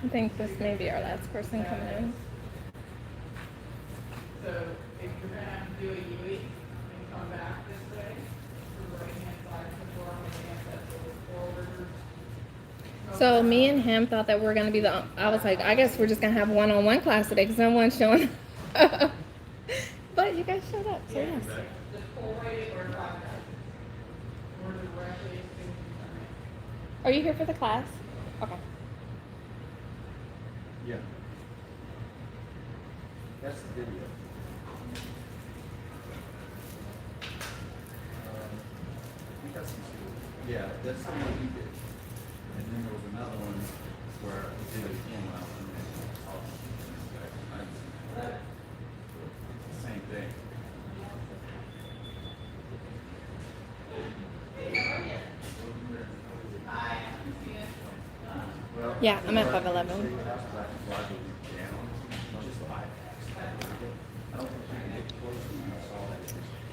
I think this may be our last person coming in. So if you're gonna have to do a UE and come back this way, to the right hand side of the door, that's a little forward. So me and him thought that we were gonna be the. I was like, I guess we're just gonna have one-on-one class today because no one's showing up. But you guys showed up, so yes. Just pull right or drive back. Or directly as soon as you come in. Are you here for the class? Okay. Yeah. That's the video. I think that's yeah, that's the one he did. And then there was another one where he did it again when I was in there. Same thing. Well, Yeah, I'm at 511.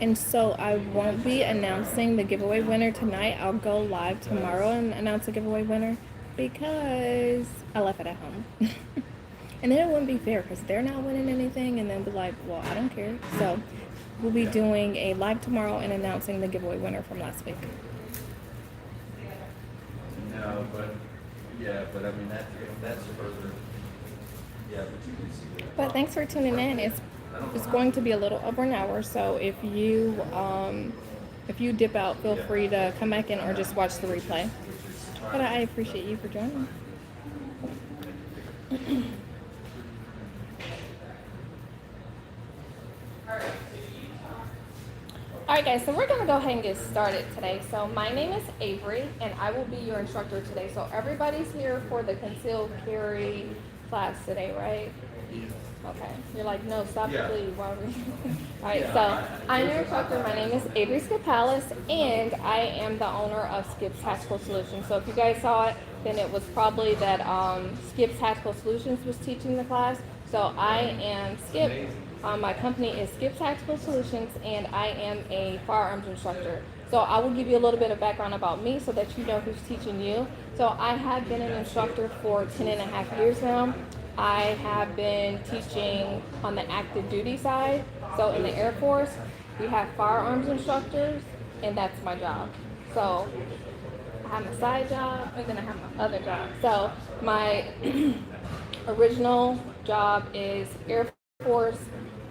And so I won't be announcing the giveaway winner tonight. I'll go live tomorrow and announce the giveaway winner because I left it at home. And then it wouldn't be fair because they're not winning anything and then be like, well, I don't care. So we'll be doing a live tomorrow and announcing the giveaway winner from last week. No, but yeah, but I mean that's further. Yeah, but you can see that. But thanks for tuning in. It's going to be a little over an hour, so if you dip out, feel free to come back in or just watch the replay. But I appreciate you for joining. Alright guys, so we're going to go ahead and get started today. So my name is Avery and I will be your instructor today. So everybody's here for the concealed carry class today, right? Okay. You're like, no, stop Yeah. please. Why are we... Alright, so I'm your instructor. My name is Avery Skipalis and I am the owner of Skip's Tactical Solutions. So if you guys saw it, then it was probably that Skip's Tactical Solutions was teaching the class. So I am Skip. My company is Skip Tactical Solutions, and I am a firearms instructor. So I will give you a little bit of background about me so that you know who's teaching you. So I have been an instructor for 10.5 years now. I have been teaching on the active duty side. So in the Air Force, we have firearms instructors, and that's my job. So I have my side job, and then I have my other job. So my original job is Air Force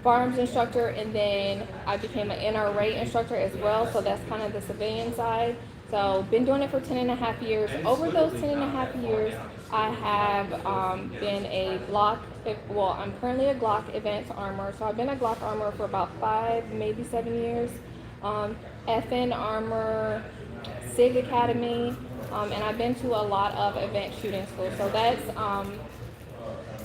firearms instructor, and then I became an NRA instructor as well, so that's kind of the civilian side. So been doing it for 10.5 years. Over those 10.5 years, I have been a Glock, well, I'm currently a Glock Advanced Armor, so I've been a Glock Armor for about 5, maybe 7 years. FN Armor, SIG Academy, and I've been to a lot of advanced shooting schools. So that's a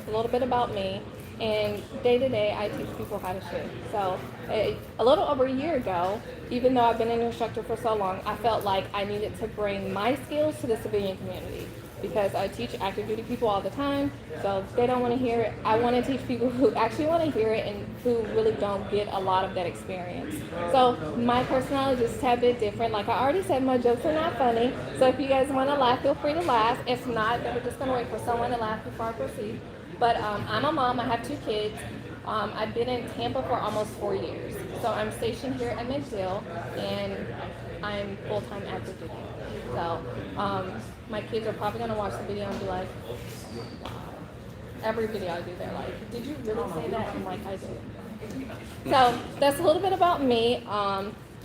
little bit about me. And day to day, I teach people how to shoot. So a little over a year ago, even though I've been an instructor for so long, I felt like I needed to bring my skills to the civilian community because I teach active duty people all the time. So they don't want to hear it. I want to teach people who actually want to hear it and who really don't get a lot of that experience. So my personality is just a tad bit different. Like I already said, my jokes are not funny. So if you guys want to laugh, feel free to laugh. If not, then we're just going to wait for someone to laugh before I proceed. But I'm a mom. I have 2 kids. I've been in Tampa for almost 4 years. So I'm stationed here at McDill, and I'm full-time active duty. So my kids are probably going to watch the video and be like, every video I do, they're like, did you really say that? I'm like, I did. So that's a little bit about me.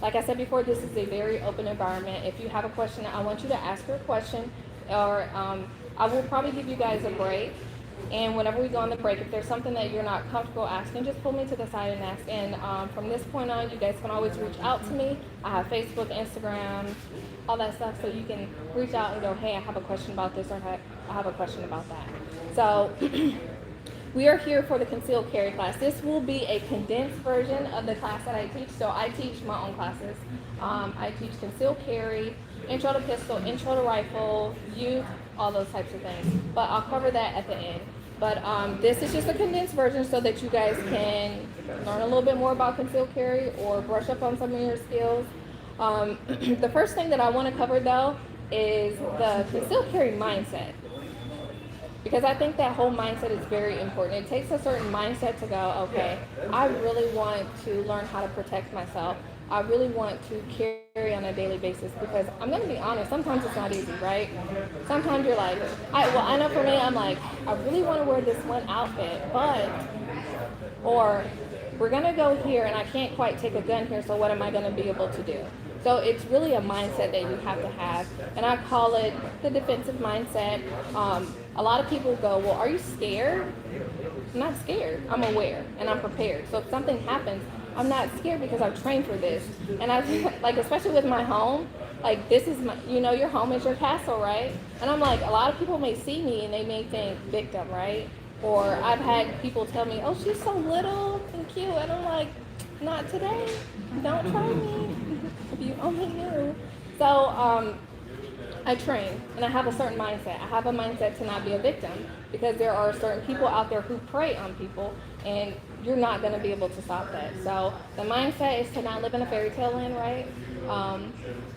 Like I said before, this is a very open environment. If you have a question, I want you to ask your question, or I will probably give you guys a break. And whenever we go on the break, if there's something that you're not comfortable asking, just pull me to the side and ask. And from this point on, you guys can always reach out to me. I have Facebook, Instagram, all that stuff, so you can reach out and go, hey, I have a question about this, or I have a question about that. So we are here for the concealed carry class. This will be a condensed version of the class that I teach. So I teach my own classes. I teach concealed carry, intro to pistol, intro to rifle, youth, all those types of things. But I'll cover that at the end. But this is just a condensed version so that you guys can learn a little bit more about concealed carry or brush up on some of your skills. The first thing that I want to cover though is the concealed carry mindset. Because I think that whole mindset is very important. It takes a certain mindset to go, okay, I really want to learn how to protect myself. I really want to carry on a daily basis because I'm going to be honest, sometimes it's not easy, right? Sometimes you're like, I know for me, I'm like, I really want to wear this one outfit, but, or we're going to go here and I can't quite take a gun here, so what am I going to be able to do? So it's really a mindset that you have to have, and I call it the defensive mindset. A lot of people go, well, are you scared? I'm not scared. I'm aware and I'm prepared. So if something happens, I'm not scared because I've trained for this. And I like, especially with my home, like this is my, your home is your castle, right? And I'm like, a lot of people may see me and they may think victim, right? Or I've had people tell me, oh, she's so little and cute. And I'm like, not today. Don't try me. If you only knew. So I train and I have a certain mindset. I have a mindset to not be a victim because there are certain people out there who prey on people and you're not going to be able to stop that. So the mindset is to not live in a fairy tale land, right?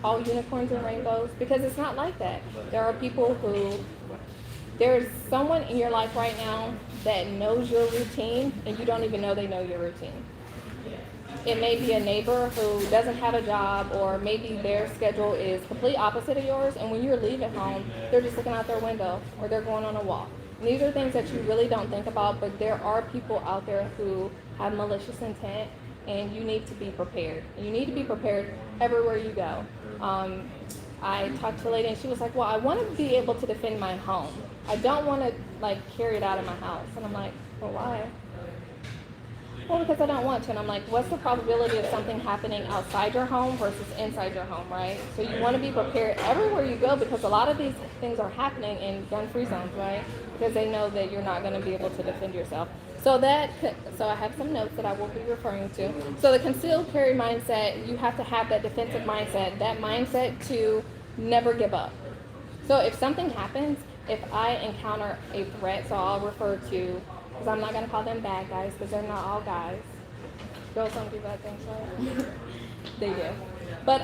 All unicorns and rainbows, because it's not like that. There are people who, there's someone in your life right now that knows your routine and you don't even know they know your routine. It may be a neighbor who doesn't have a job, or maybe their schedule is complete opposite of yours, and when you're leaving home, they're just looking out their window or they're going on a walk. And these are things that you really don't think about, but there are people out there who have malicious intent, and you need to be prepared. You need to be prepared everywhere you go. I talked to a lady and she was like, well, I want to be able to defend my home. I don't want to carry it out of my house. And I'm like, well, why? Well, because I don't want to. And I'm like, what's the probability of something happening outside your home versus inside your home, right? So you want to be prepared everywhere you go, because a lot of these things are happening in gun-free zones, right? Because they know that you're not going to be able to defend yourself. So I have some notes that I will be referring to. So the concealed carry mindset, you have to have that defensive mindset, that mindset to never give up. So if something happens, if I encounter a threat, so I'll refer to, because I'm not going to call them bad guys, because they're not all guys. Girls don't do bad things, right? They do. But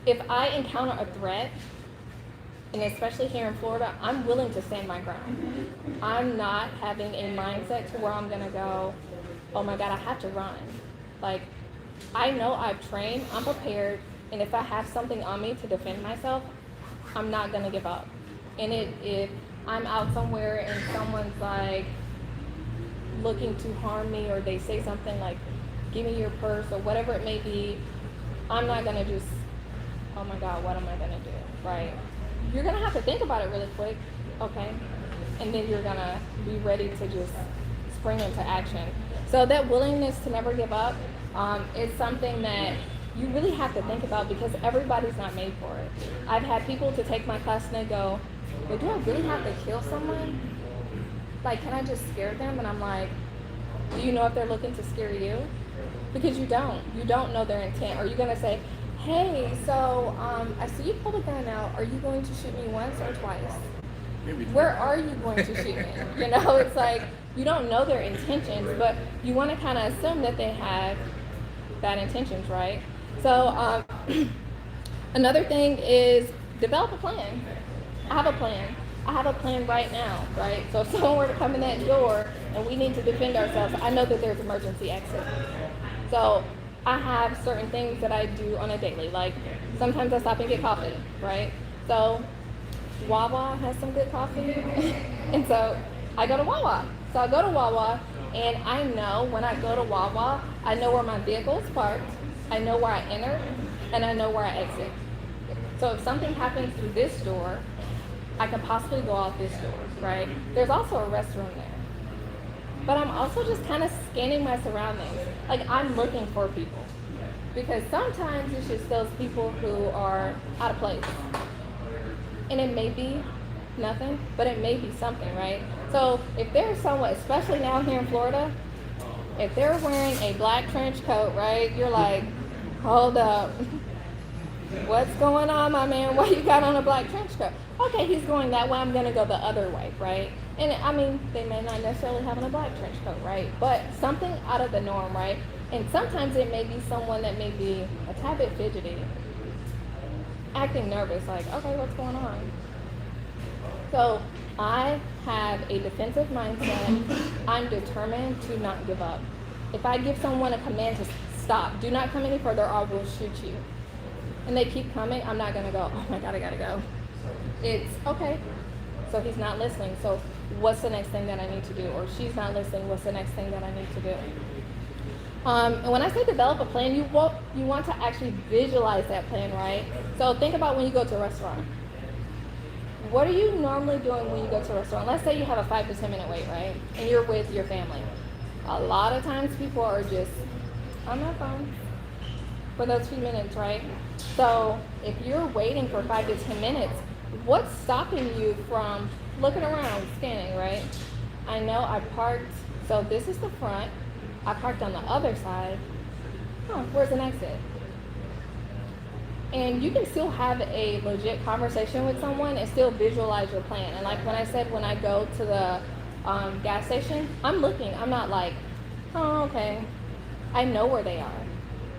if I encounter a threat, and especially here in Florida, I'm willing to stand my ground. I'm not having a mindset to where I'm going to go, oh my God, I have to run. Like, I know I've trained, I'm prepared, and if I have something on me to defend myself, I'm not going to give up. And if I'm out somewhere and someone's like looking to harm me, or they say something like, give me your purse, or whatever it may be, I'm not going to just, oh my God, what am I going to do, right? You're going to have to think about it really quick, okay? And then you're going to be ready to just spring into action. So that willingness to never give up is something that you really have to think about, because everybody's not made for it. I've had people to take my class and they go, well, do I really have to kill someone? Like, can I just scare them? And I'm like, do you know if they're looking to scare you? Because you don't. You don't know their intent. Are you going to say, hey, so I see you pulled a gun out. Are you going to shoot me once or twice? Maybe. Where are you going to shoot me? You know, it's like, you don't know their intentions, but you want to kind of assume that they have bad intentions, right? So another thing is develop a plan. I have a plan. I have a plan right now, right? So if someone were to come in that door and we need to defend ourselves, I know that there's emergency exit. So I have certain things that I do on a daily. Like sometimes I stop and get coffee, right? So Wawa has some good coffee. And so I go to Wawa. So I go to Wawa, and I know when I go to Wawa, I know where my vehicle is parked, I know where I enter, and I know where I exit. So if something happens through this door, I could possibly go out this door, right? There's also a restroom there. But I'm also just kind of scanning my surroundings. Like, I'm looking for people. Because sometimes it's just those people who are out of place. And it may be nothing, but it may be something, right? So if there's someone, especially now here in Florida, if they're wearing a black trench coat, right, you're like, hold up. What's going on, my man? Why you got on a black trench coat? Okay, he's going that way, I'm going to go the other way, right? And I mean, they may not necessarily have on a black trench coat, right? But something out of the norm, right? And sometimes it may be someone that may be a tad bit fidgety, acting nervous, like, okay, what's going on? So I have a defensive mindset. I'm determined to not give up. If I give someone a command to stop, do not come any further or I will shoot you, and they keep coming, I'm not going to go, oh my God, I got to go. It's okay. So he's not listening. So what's the next thing that I need to do? Or she's not listening. What's the next thing that I need to do? And when I say develop a plan, you want to actually visualize that plan, right? So think about when you go to a restaurant. What are you normally doing when you go to a restaurant? Let's say you have a 5 to 10 minute wait, right? And you're with your family. A lot of times people are just on their phone for those few minutes, right? So if you're waiting for 5 to 10 minutes, what's stopping you from looking around, scanning, right? I know I parked, so this is the front. I parked on the other side. Where's the exit? And you can still have a legit conversation with someone and still visualize your plan. And like when I said, when I go to the gas station, I'm looking. I'm not like, oh, okay. I know where they are.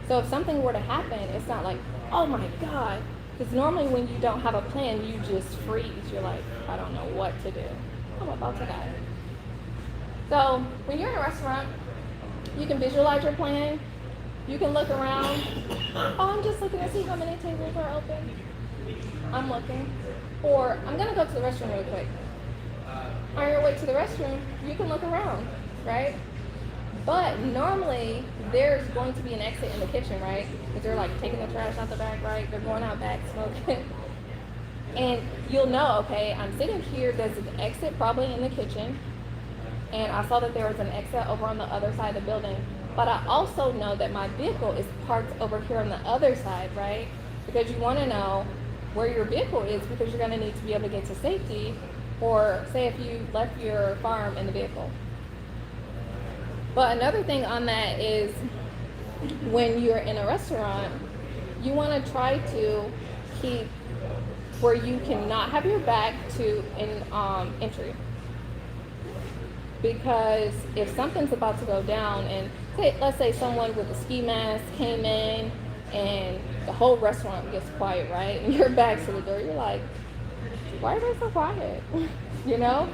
So if something were to happen, it's not like, oh my God. Because normally when you don't have a plan, you just freeze. You're like, I don't know what to do. I'm about to die. So when you're in a restaurant, you can visualize your plan. You can look around. Oh, I'm just looking to see how many tables are open. I'm looking. Or I'm going to go to the restroom real quick. On your way to the restroom, you can look around, right? But normally, there's going to be an exit in the kitchen, right? Because they're like taking the trash out the back, right? They're going out back smoking. And you'll know, okay, I'm sitting here, there's an exit probably in the kitchen. And I saw that there was an exit over on the other side of the building. But I also know that my vehicle is parked over here on the other side, right? Because you want to know where your vehicle is because you're going to need to be able to get to safety. Or say if you left your firearm in the vehicle. But another thing on that is when you're in a restaurant, you want to try to keep where you cannot have your back to an entry. Because if something's about to go down and let's say someone with a ski mask came in and the whole restaurant gets quiet, right? And your back's to the door, you're like, why are they so quiet? You know?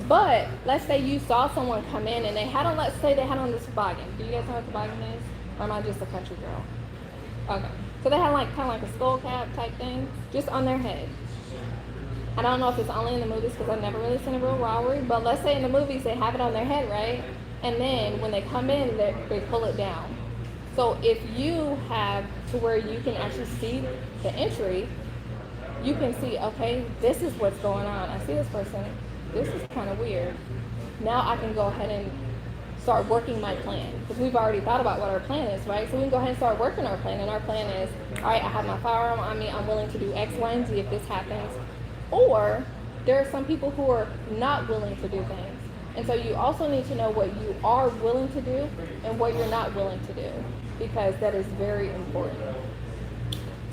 But let's say you saw someone come in and they had on, let's say they had on this toboggan. Do you guys know what toboggan is? Or am I just a country girl? Okay. So they had like kind of like a skull cap type thing just on their head. I don't know if it's only in the movies because I've never really seen a real robbery, but let's say in the movies they have it on their head, right? And then when they come in, they pull it down. So if you have to where you can actually see the entry, you can see, okay, this is what's going on. I see this person. This is kind of weird. Now I can go ahead and start working my plan because we've already thought about what our plan is, right? So we can go ahead and start working our plan. And our plan is, all right, I have my firearm on me. I'm willing to do X, Y, and Z if this happens. Or there are some people who are not willing to do things. And so you also need to know what you are willing to do and what you're not willing to do because that is very important.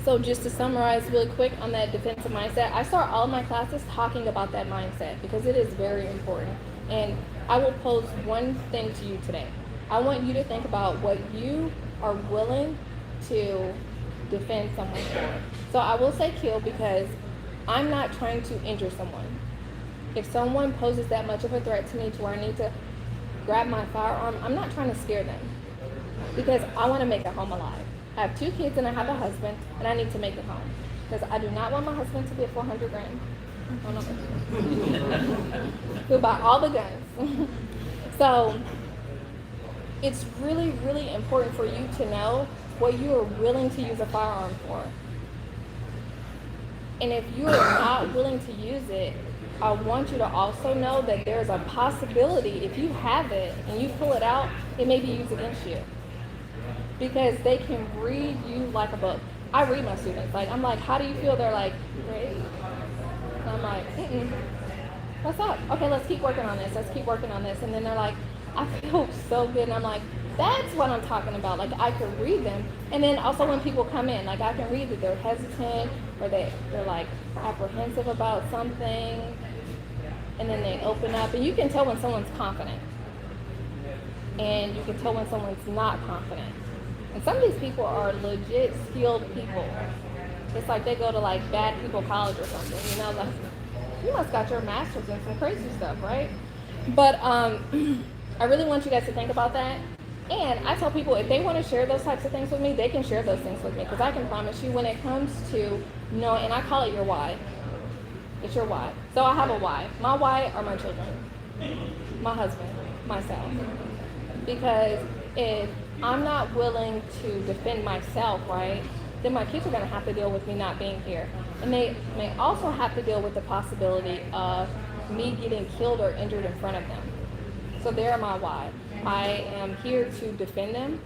So just to summarize really quick on that defensive mindset, I start all my classes talking about that mindset because it is very important. And I will pose one thing to you today. I want you to think about what you are willing to defend someone for. So I will say kill because I'm not trying to injure someone. If someone poses that much of a threat to me to where I need to grab my firearm, I'm not trying to scare them because I want to make it home alive. I have 2 kids and I have a husband and I need to make it home because I do not want my husband to be at 400 grand. Oh, no. He'll buy all the guns. So it's really, really important for you to know what you are willing to use a firearm for. And if you are not willing to use it, I want you to also know that there's a possibility if you have it and you pull it out, it may be used against you. Because they can read you like a book. I read my students. Like, I'm like, how do you feel? They're like, great. And I'm like, what's up? Okay, let's keep working on this. Let's keep working on this. And then they're like, I feel so good. And I'm like, that's what I'm talking about. Like, I can read them. And then also when people come in, like, I can read that they're hesitant or they're like apprehensive about something. And then they open up. And you can tell when someone's confident. And you can tell when someone's not confident. And some of these people are legit skilled people. It's like they go to like bad people college or something, you know? Like, you must got your master's in some crazy stuff, right? But I really want you guys to think about that. And I tell people if they want to share those types of things with me, they can share those things with me. Because I can promise you when it comes to knowing, and I call it your why. It's your why. So I have a why. My why are my children, my husband, myself. Because if I'm not willing to defend myself, right, then my kids are going to have to deal with me not being here. And they may also have to deal with the possibility of me getting killed or injured in front of them. So they're my why. I am here to defend them.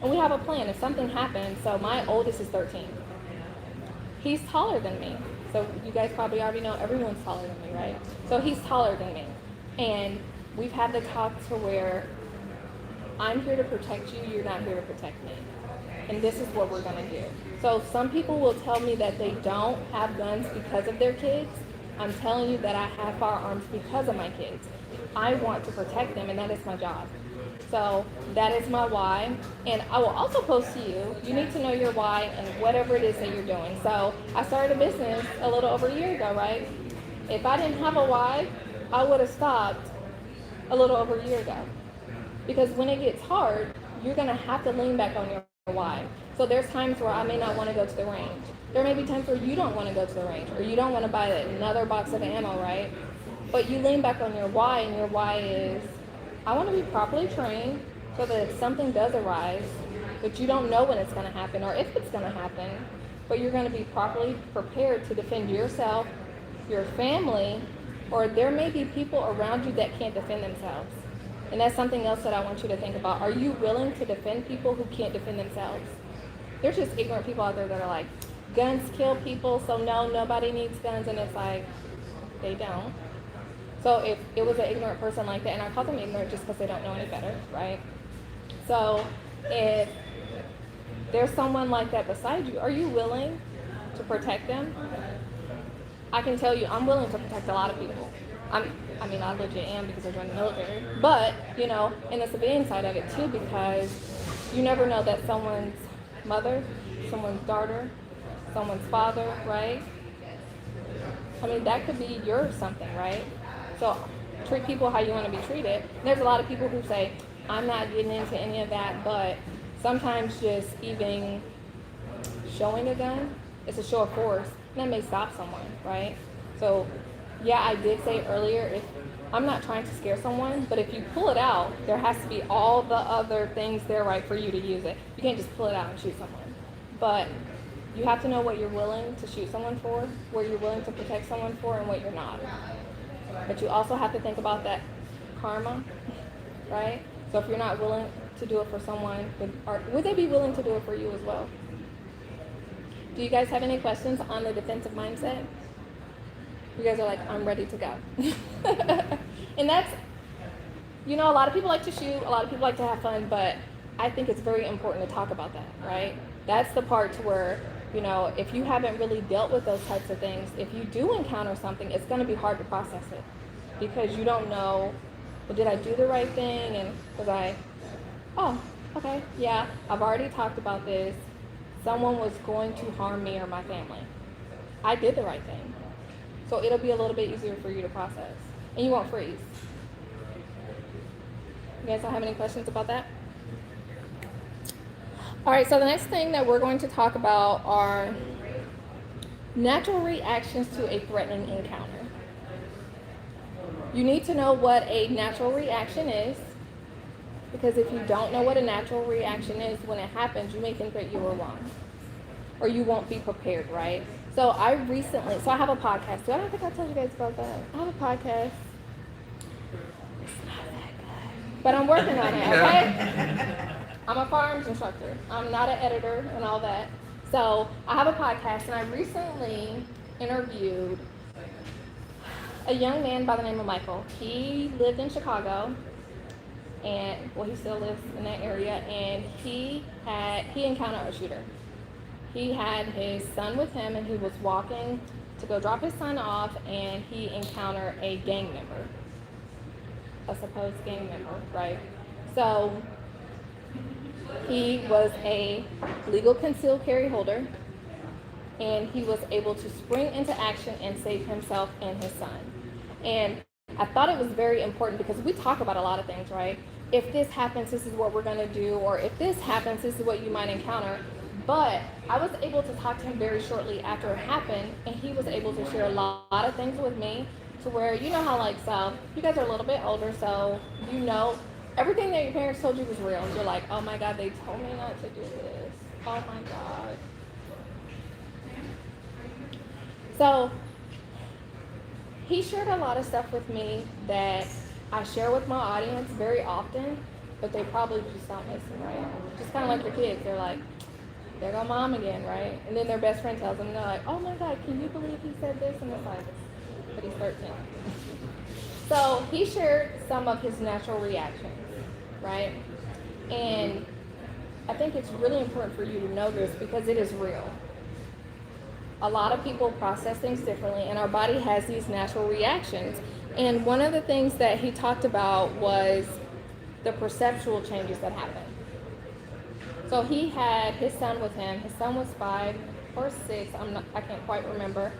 And we have a plan. If something happens, so my oldest is 13. He's taller than me. So you guys probably already know everyone's taller than me, right? So he's taller than me. And we've had the talk to where I'm here to protect you, you're not here to protect me. And this is what we're gonna do. So some people will tell me that they don't have guns because of their kids. I'm telling you that I have firearms because of my kids. I want to protect them, and that is my job. So that is my why. And I will also post to you, you need to know your why and whatever it is that you're doing. So I started a business a little over a year ago, right? If I didn't have a why, I would have stopped a little over a year ago. Because when it gets hard, you're going to have to lean back on your why. So there's times where I may not want to go to the range. There may be times where you don't want to go to the range, or you don't want to buy another box of ammo, right? But you lean back on your why, and your why is, I want to be properly trained so that if something does arise, but you don't know when it's going to happen or if it's going to happen, but you're going to be properly prepared to defend yourself, your family, or there may be people around you that can't defend themselves. And that's something else that I want you to think about. Are you willing to defend people who can't defend themselves? There's just ignorant people out there that are like, guns kill people, so no, nobody needs guns, and it's like, they don't. So if it was an ignorant person like that, and I call them ignorant just because they don't know any better, right? So if there's someone like that beside you, are you willing to protect them? I can tell you, I'm willing to protect a lot of people. I legit am because I joined the military. But, you know, in the civilian side of it too, because you never know that someone's mother, someone's daughter, someone's father, right? I mean, that could be your something, right? So treat people how you want to be treated. There's a lot of people who say, I'm not getting into any of that, but sometimes just even showing a gun, it's a show of force, and that may stop someone, right? So yeah, I did say earlier, if I'm not trying to scare someone, but if you pull it out, there has to be all the other things there, right, for you to use it. You can't just pull it out and shoot someone. But you have to know what you're willing to shoot someone for, where you're willing to protect someone for, and what you're not. But you also have to think about that karma, right? So if you're not willing to do it for someone, would they be willing to do it for you as well? Do you guys have any questions on the defensive mindset? You guys are like, I'm ready to go. And that's, you know, a lot of people like to shoot, a lot of people like to have fun, but I think it's very important to talk about that, right? That's the part to where, you know, if you haven't really dealt with those types of things, if you do encounter something, it's going to be hard to process it because you don't know, well, did I do the right thing? And was oh, okay, yeah, I've already talked about this. Someone was going to harm me or my family. I did the right thing. So it'll be a little bit easier for you to process. And you won't freeze. You guys don't have any questions about that? All right, so the next thing that we're going to talk about are natural reactions to a threatening encounter. You need to know what a natural reaction is, because if you don't know what a natural reaction is, when it happens, you may think that you were wrong, or you won't be prepared, right? So I have a podcast. I don't think I told you guys about that. I have a podcast. It's not that good, but I'm working on it, okay? I'm a firearms instructor. I'm not an editor and all that. So I have a podcast, and I recently interviewed a young man by the name of Michael. He lived in Chicago, and he still lives in that area, and he encountered a shooter. He had his son with him, and he was walking to go drop his son off, and he encountered a gang member, a supposed gang member, right? So he was a legal concealed carry holder, and he was able to spring into action and save himself and his son. And I thought it was very important because we talk about a lot of things, right? If this happens, this is what we're going to do, or if this happens, this is what you might encounter. But I was able to talk to him very shortly after it happened, and he was able to share a lot of things with me to where, you know how, like, so you guys are a little bit older, so you know everything that your parents told you was real. You're like, oh my God, they told me not to do this. Oh my God. So he shared a lot of stuff with me that I share with my audience very often, but they probably just don't listen, right? Just kind of like your kids. They're like, there go mom again, right? And then their best friend tells them, they're like, oh my God, can you believe he said this? And it's like, but he's 13. So he shared some of his natural reactions, right? And I think it's really important for you to know this because it is real. A lot of people process things differently, and our body has these natural reactions. And one of the things that he talked about was the perceptual changes that happen. So he had his son with him. His son was 5 or 6. I can't quite remember.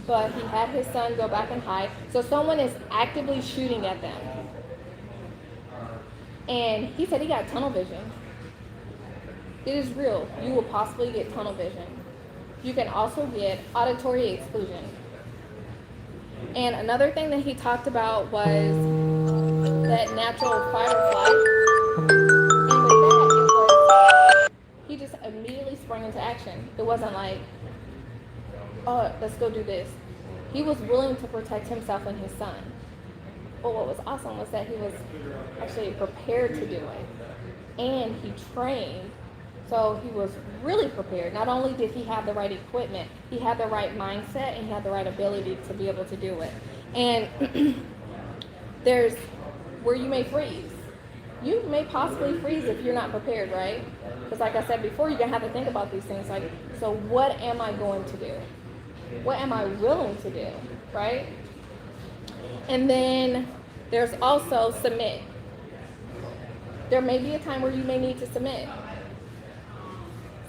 But he had his son go back and hide. So someone is actively shooting at them. And he said he got tunnel vision. It is real. You will possibly get tunnel vision. You can also get auditory exclusion. And another thing that he talked about was that natural fight or flight. And with that, he just immediately sprang into action. It wasn't like, oh, let's go do this. He was willing to protect himself and his son. But what was awesome was that he was actually prepared to do it. And he trained. So he was really prepared. Not only did he have the right equipment, he had the right mindset and he had the right ability to be able to do it. And there's where you may freeze. You may possibly freeze if you're not prepared, right? Because like I said before, you're going to have to think about these things like, so what am I going to do? What am I willing to do, right? And then there's also submit. There may be a time where you may need to submit.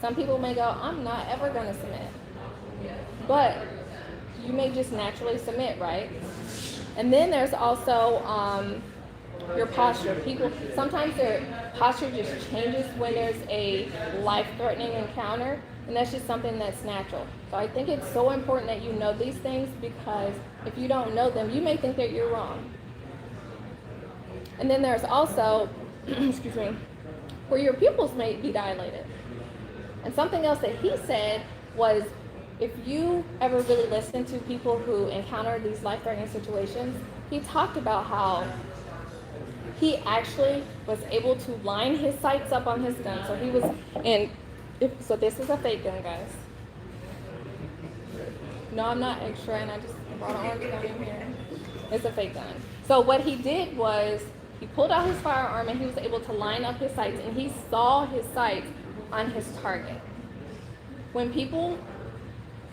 Some people may go, I'm not ever going to submit. But you may just naturally submit, right? And then there's also your posture. People, sometimes their posture just changes when there's a life-threatening encounter, and that's just something that's natural. So I think it's so important that you know these things because if you don't know them, you may think that you're wrong. And then there's also, excuse me, where your pupils may be dilated. And something else that he said was, if you ever really listen to people who encounter these life-threatening situations, he talked about how he actually was able to line his sights up on his gun. So he was so this is a fake gun, guys. No, I'm not extra, and I just brought an orange gun in here. It's a fake gun. So what he did was, he pulled out his firearm and he was able to line up his sights, and he saw his sights on his target. When people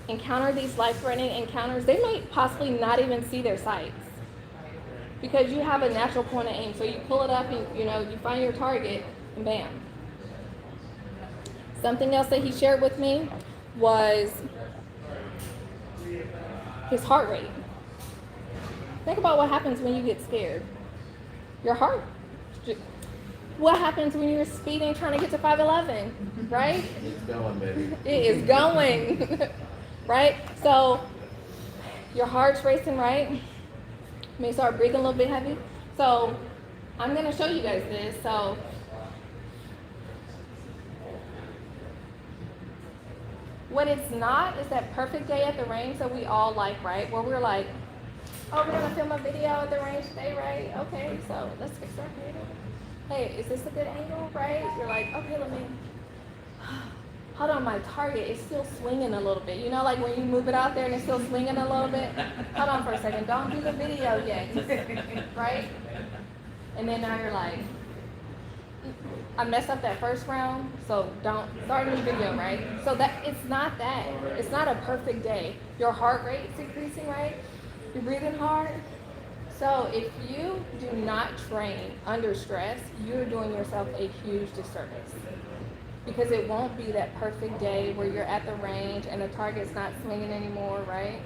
encounter these life-threatening encounters, they might possibly not even see their sights because you have a natural point of aim. So you pull it up and you find your target and bam. Something else that he shared with me was his heart rate. Think about what happens when you get scared. Your heart. What happens when you're speeding trying to get to 511, right? It's going, baby. It is going, right? So your heart's racing, right? You may start breathing a little bit heavy. So I'm going to show you guys this. So what it's not is that perfect day at the range that we all like, right? Where we're like, oh, we're going to film a video at the range today, right? Okay, so let's get started. Hey, is this a good angle, right? You're like, okay, let me, hold on, my target is still swinging a little bit. Like when you move it out there and it's still swinging a little bit? Hold on for a second, don't do the video yet, right? And then now you're like, I messed up that first round, so don't start a new video, right? So that, it's not that. It's not a perfect day. Your heart rate's increasing, right? You're breathing hard. So if you do not train under stress, you're doing yourself a huge disservice. because it won't be that perfect day where you're at the range and the target's not swinging anymore, right?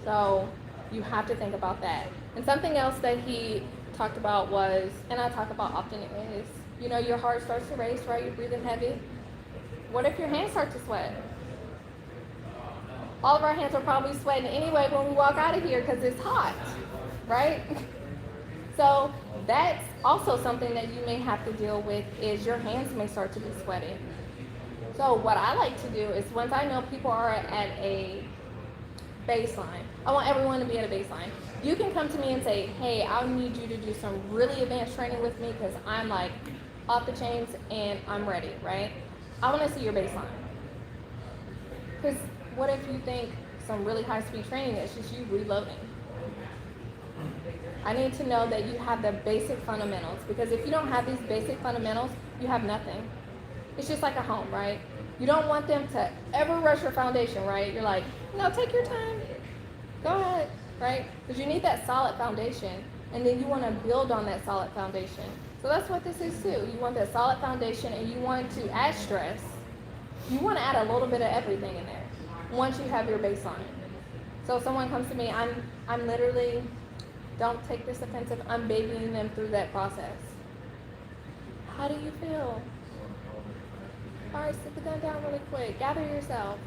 So you have to think about that. And something else that he talked about was, and I talk about often, is, you know, your heart starts to race, right? You're breathing heavy. What if your hands start to sweat? All of our hands are probably sweating anyway when we walk out of here because it's hot, right? So that's also something that you may have to deal with, is your hands may start to be sweaty. So what I like to do is, once I know people are at a baseline, I want everyone to be at a baseline. You can come to me and say, hey, I need you to do some really advanced training with me because I'm like off the chains and I'm ready, right? I want to see your baseline. Because what if you think some really high speed training is just you reloading? I need to know that you have the basic fundamentals, because if you don't have these basic fundamentals, you have nothing. It's just like a home, right? You don't want them to ever rush your foundation, right? You're like, no, take your time. Go ahead, right? Because you need that solid foundation, and then you want to build on that solid foundation. So that's what this is too. You want that solid foundation, and you want to add stress. You want to add a little bit of everything in there once you have your baseline. So if someone comes to me, I'm literally, don't take this offensive, I'm babying them through that process. How do you feel? All right, sit the gun down really quick. Gather yourself.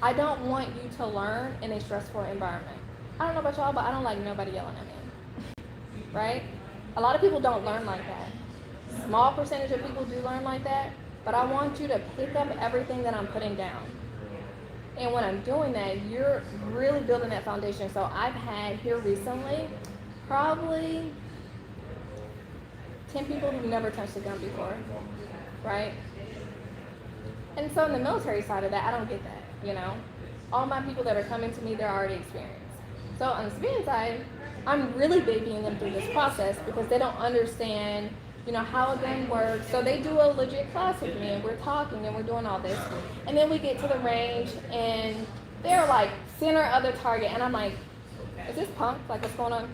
I don't want you to learn in a stressful environment. I don't know about y'all, but I don't like nobody yelling at me. Right? A lot of people don't learn like that. Small percentage of people do learn like that, but I want you to pick up everything that I'm putting down. And when I'm doing that, you're really building that foundation. So I've had here recently probably 10 people who've never touched a gun before, right? And so in the military side of that, I don't get that, you know? All my people that are coming to me, they're already experienced. So on the civilian side, I'm really babying them through this process because they don't understand, you know, how a gun works. So they do a legit class with me, and we're talking and we're doing all this. And then we get to the range and they're like center of the target, and I'm like, is this punk? Like, what's going on?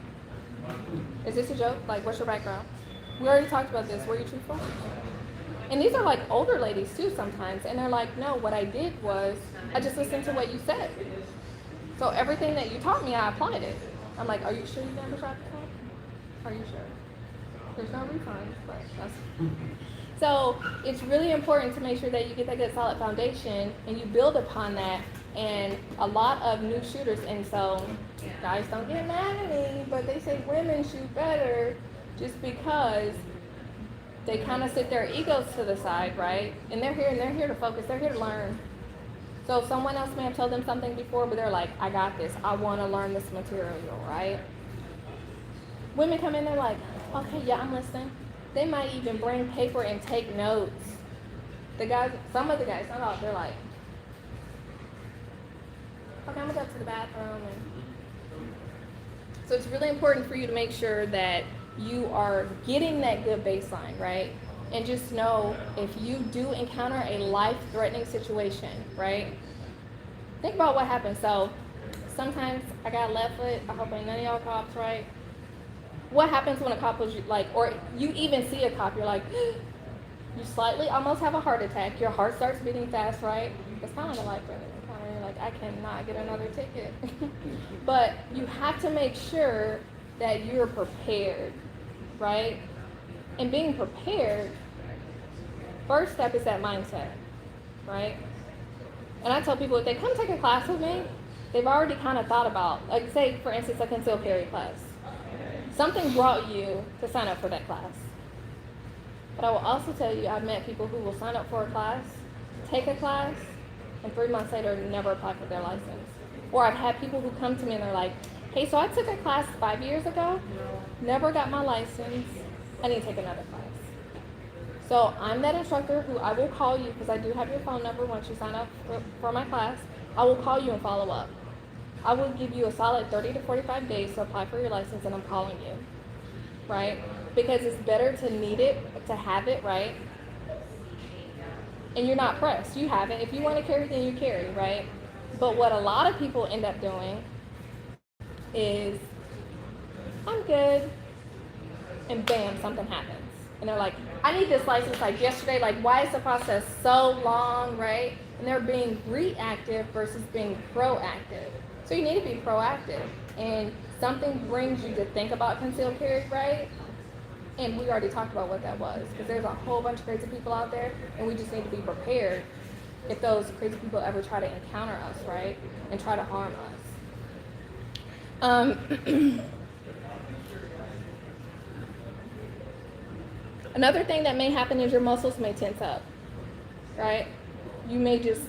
Is this a joke? Like, what's your background? We already talked about this. Were you truthful? And these are like older ladies too sometimes, and they're like, no, what I did was I just listened to what you said. So everything that you taught me, I applied it. I'm like, are you sure you never shot the cop? Are you sure? There's no refund, but that's... So it's really important to make sure that you get that good solid foundation and you build upon that. And a lot of new shooters, and so guys don't get mad at me, but they say women shoot better just because they kind of sit their egos to the side, right? And they're here to focus, they're here to learn. So someone else may have told them something before, but they're like, I got this, I want to learn this material, right? Women come in, they're like, okay, yeah, I'm listening. They might even bring paper and take notes. The guys, some of the guys, I thought, they're like, okay, I'm gonna go to the bathroom. And so it's really important for you to make sure that you are getting that good baseline, right? And just know, if you do encounter a life-threatening situation, right? Think about what happens. So sometimes I got left foot. I hope ain't none of y'all cops, right? What happens when a cop was like, or you even see a cop, you're like, you slightly almost have a heart attack. Your heart starts beating fast, right? It's kind of like a life-threatening encounter. You're like, I cannot get another ticket. But you have to make sure that you're prepared, right? And being prepared, first step is that mindset, right? And I tell people, if they come take a class with me, they've already kind of thought about, like, say, for instance, a concealed carry class. Something brought you to sign up for that class. But I will also tell you, I've met people who will sign up for a class, take a class, and 3 months later never apply for their license. Or I've had people who come to me and they're like, hey, so I took a class 5 years ago, never got my license, I need to take another class. So I'm that instructor who I will call you, because I do have your phone number once you sign up for my class. I will call you and follow up. I will give you a solid 30 to 45 days to apply for your license, and I'm calling you, right? Because it's better to need it, to have it, right? And you're not pressed. You have it. If you want to carry, then you carry, right? But what a lot of people end up doing is, I'm good, and bam, something happens. And they're like, I need this license like yesterday. Like, why is the process so long, right? And they're being reactive versus being proactive. So you need to be proactive. And something brings you to think about concealed carry, right? And we already talked about what that was, because there's a whole bunch of crazy people out there, and we just need to be prepared if those crazy people ever try to encounter us, right? And try to harm us. Another thing that may happen is your muscles may tense up, right? You may just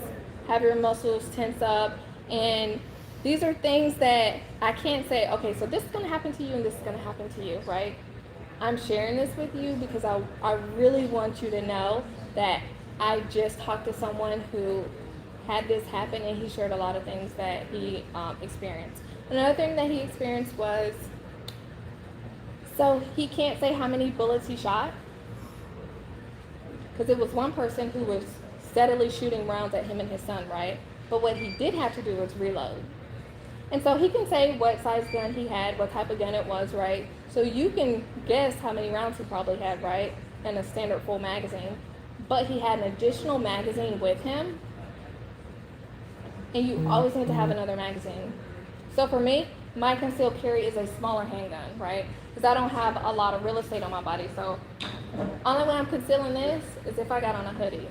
have your muscles tense up, and these are things that I can't say, okay, so this is going to happen to you and this is going to happen to you, right? I'm sharing this with you because I really want you to know that I just talked to someone who had this happen, and he shared a lot of things that he experienced. Another thing that he experienced was, so he can't say how many bullets he shot, because it was one person who was steadily shooting rounds at him and his son, right? But what he did have to do was reload. And so he can say what size gun he had, what type of gun it was, right? So you can guess how many rounds he probably had, right? In a standard full magazine. But he had an additional magazine with him. And you always need to have another magazine. So for me, my concealed carry is a smaller handgun, right? Because I don't have a lot of real estate on my body. So only way I'm concealing this is if I got on a hoodie.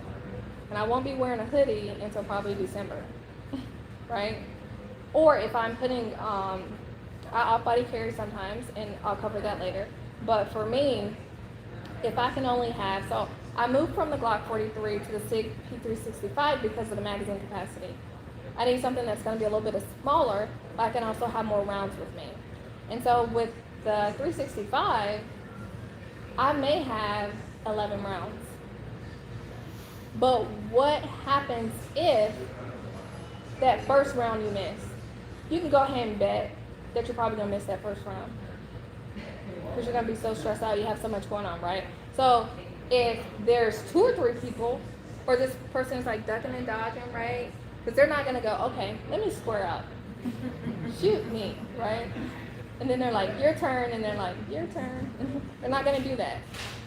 And I won't be wearing a hoodie until probably December, right? Or if I'm putting, I off-body carry sometimes, and I'll cover that later. But for me, if I can only have, so I moved from the Glock 43 to the SIG P365 because of the magazine capacity. I need something that's going to be a little bit smaller, but I can also have more rounds with me. And so with the 365, I may have 11 rounds. But what happens if that first round you miss? You can go ahead and bet that you're probably going to miss that first round, because you're going to be so stressed out, you have so much going on, right? So if there's 2 or 3 people, or this person's like ducking and dodging, right? Because they're not going to go, okay, let me square up. Shoot me, right? And then they're like, your turn, and they're like, your turn. They're not going to do that.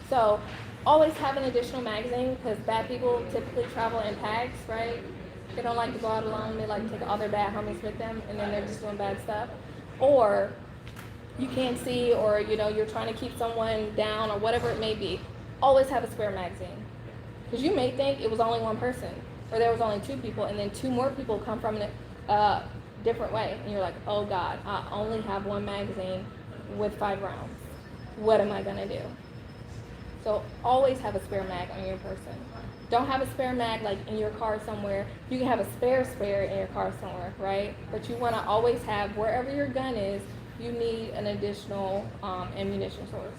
So always have an additional magazine, because bad people typically travel in packs, right? They don't like to go out alone. They like to take all their bad homies with them, and then they're just doing bad stuff. Or you can't see, or you're trying to keep someone down, or whatever it may be. Always have a spare magazine, because you may think it was only one person, or there was only 2 people, and then 2 more people come from a different way, and you're like, oh God, I only have 1 magazine with 5 rounds. What am I gonna do? So always have a spare mag on your person. Don't have a spare mag like in your car somewhere. You can have a spare in your car somewhere, right? But you want to always have, wherever your gun is, you need an additional ammunition source.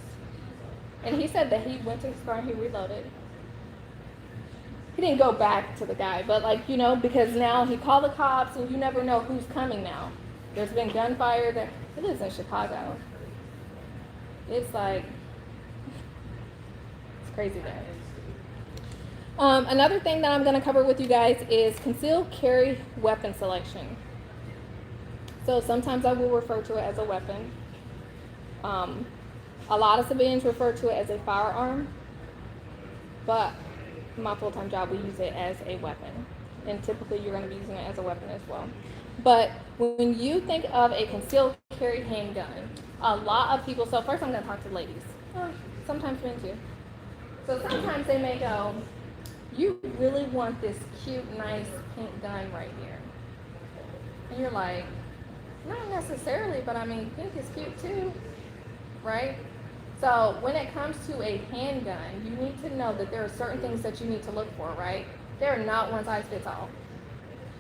And he said that he went to his car and he reloaded. He didn't go back to the guy, but because now he called the cops, and you never know who's coming now. There's been gunfire there. He lives in Chicago. It's like, it's crazy there. Another thing that I'm going to cover with you guys is concealed carry weapon selection. So sometimes I will refer to it as a weapon. A lot of civilians refer to it as a firearm, but my full-time job, we use it as a weapon. And typically you're going to be using it as a weapon as well. But when you think of a concealed carry handgun, a lot of people, so first I'm going to talk to ladies, sometimes men too. So sometimes they may go, you really want this cute, nice pink gun right here. And you're like, not necessarily, but I mean, pink is cute too, right? So when it comes to a handgun, you need to know that there are certain things that you need to look for, right? They're not one size fits all.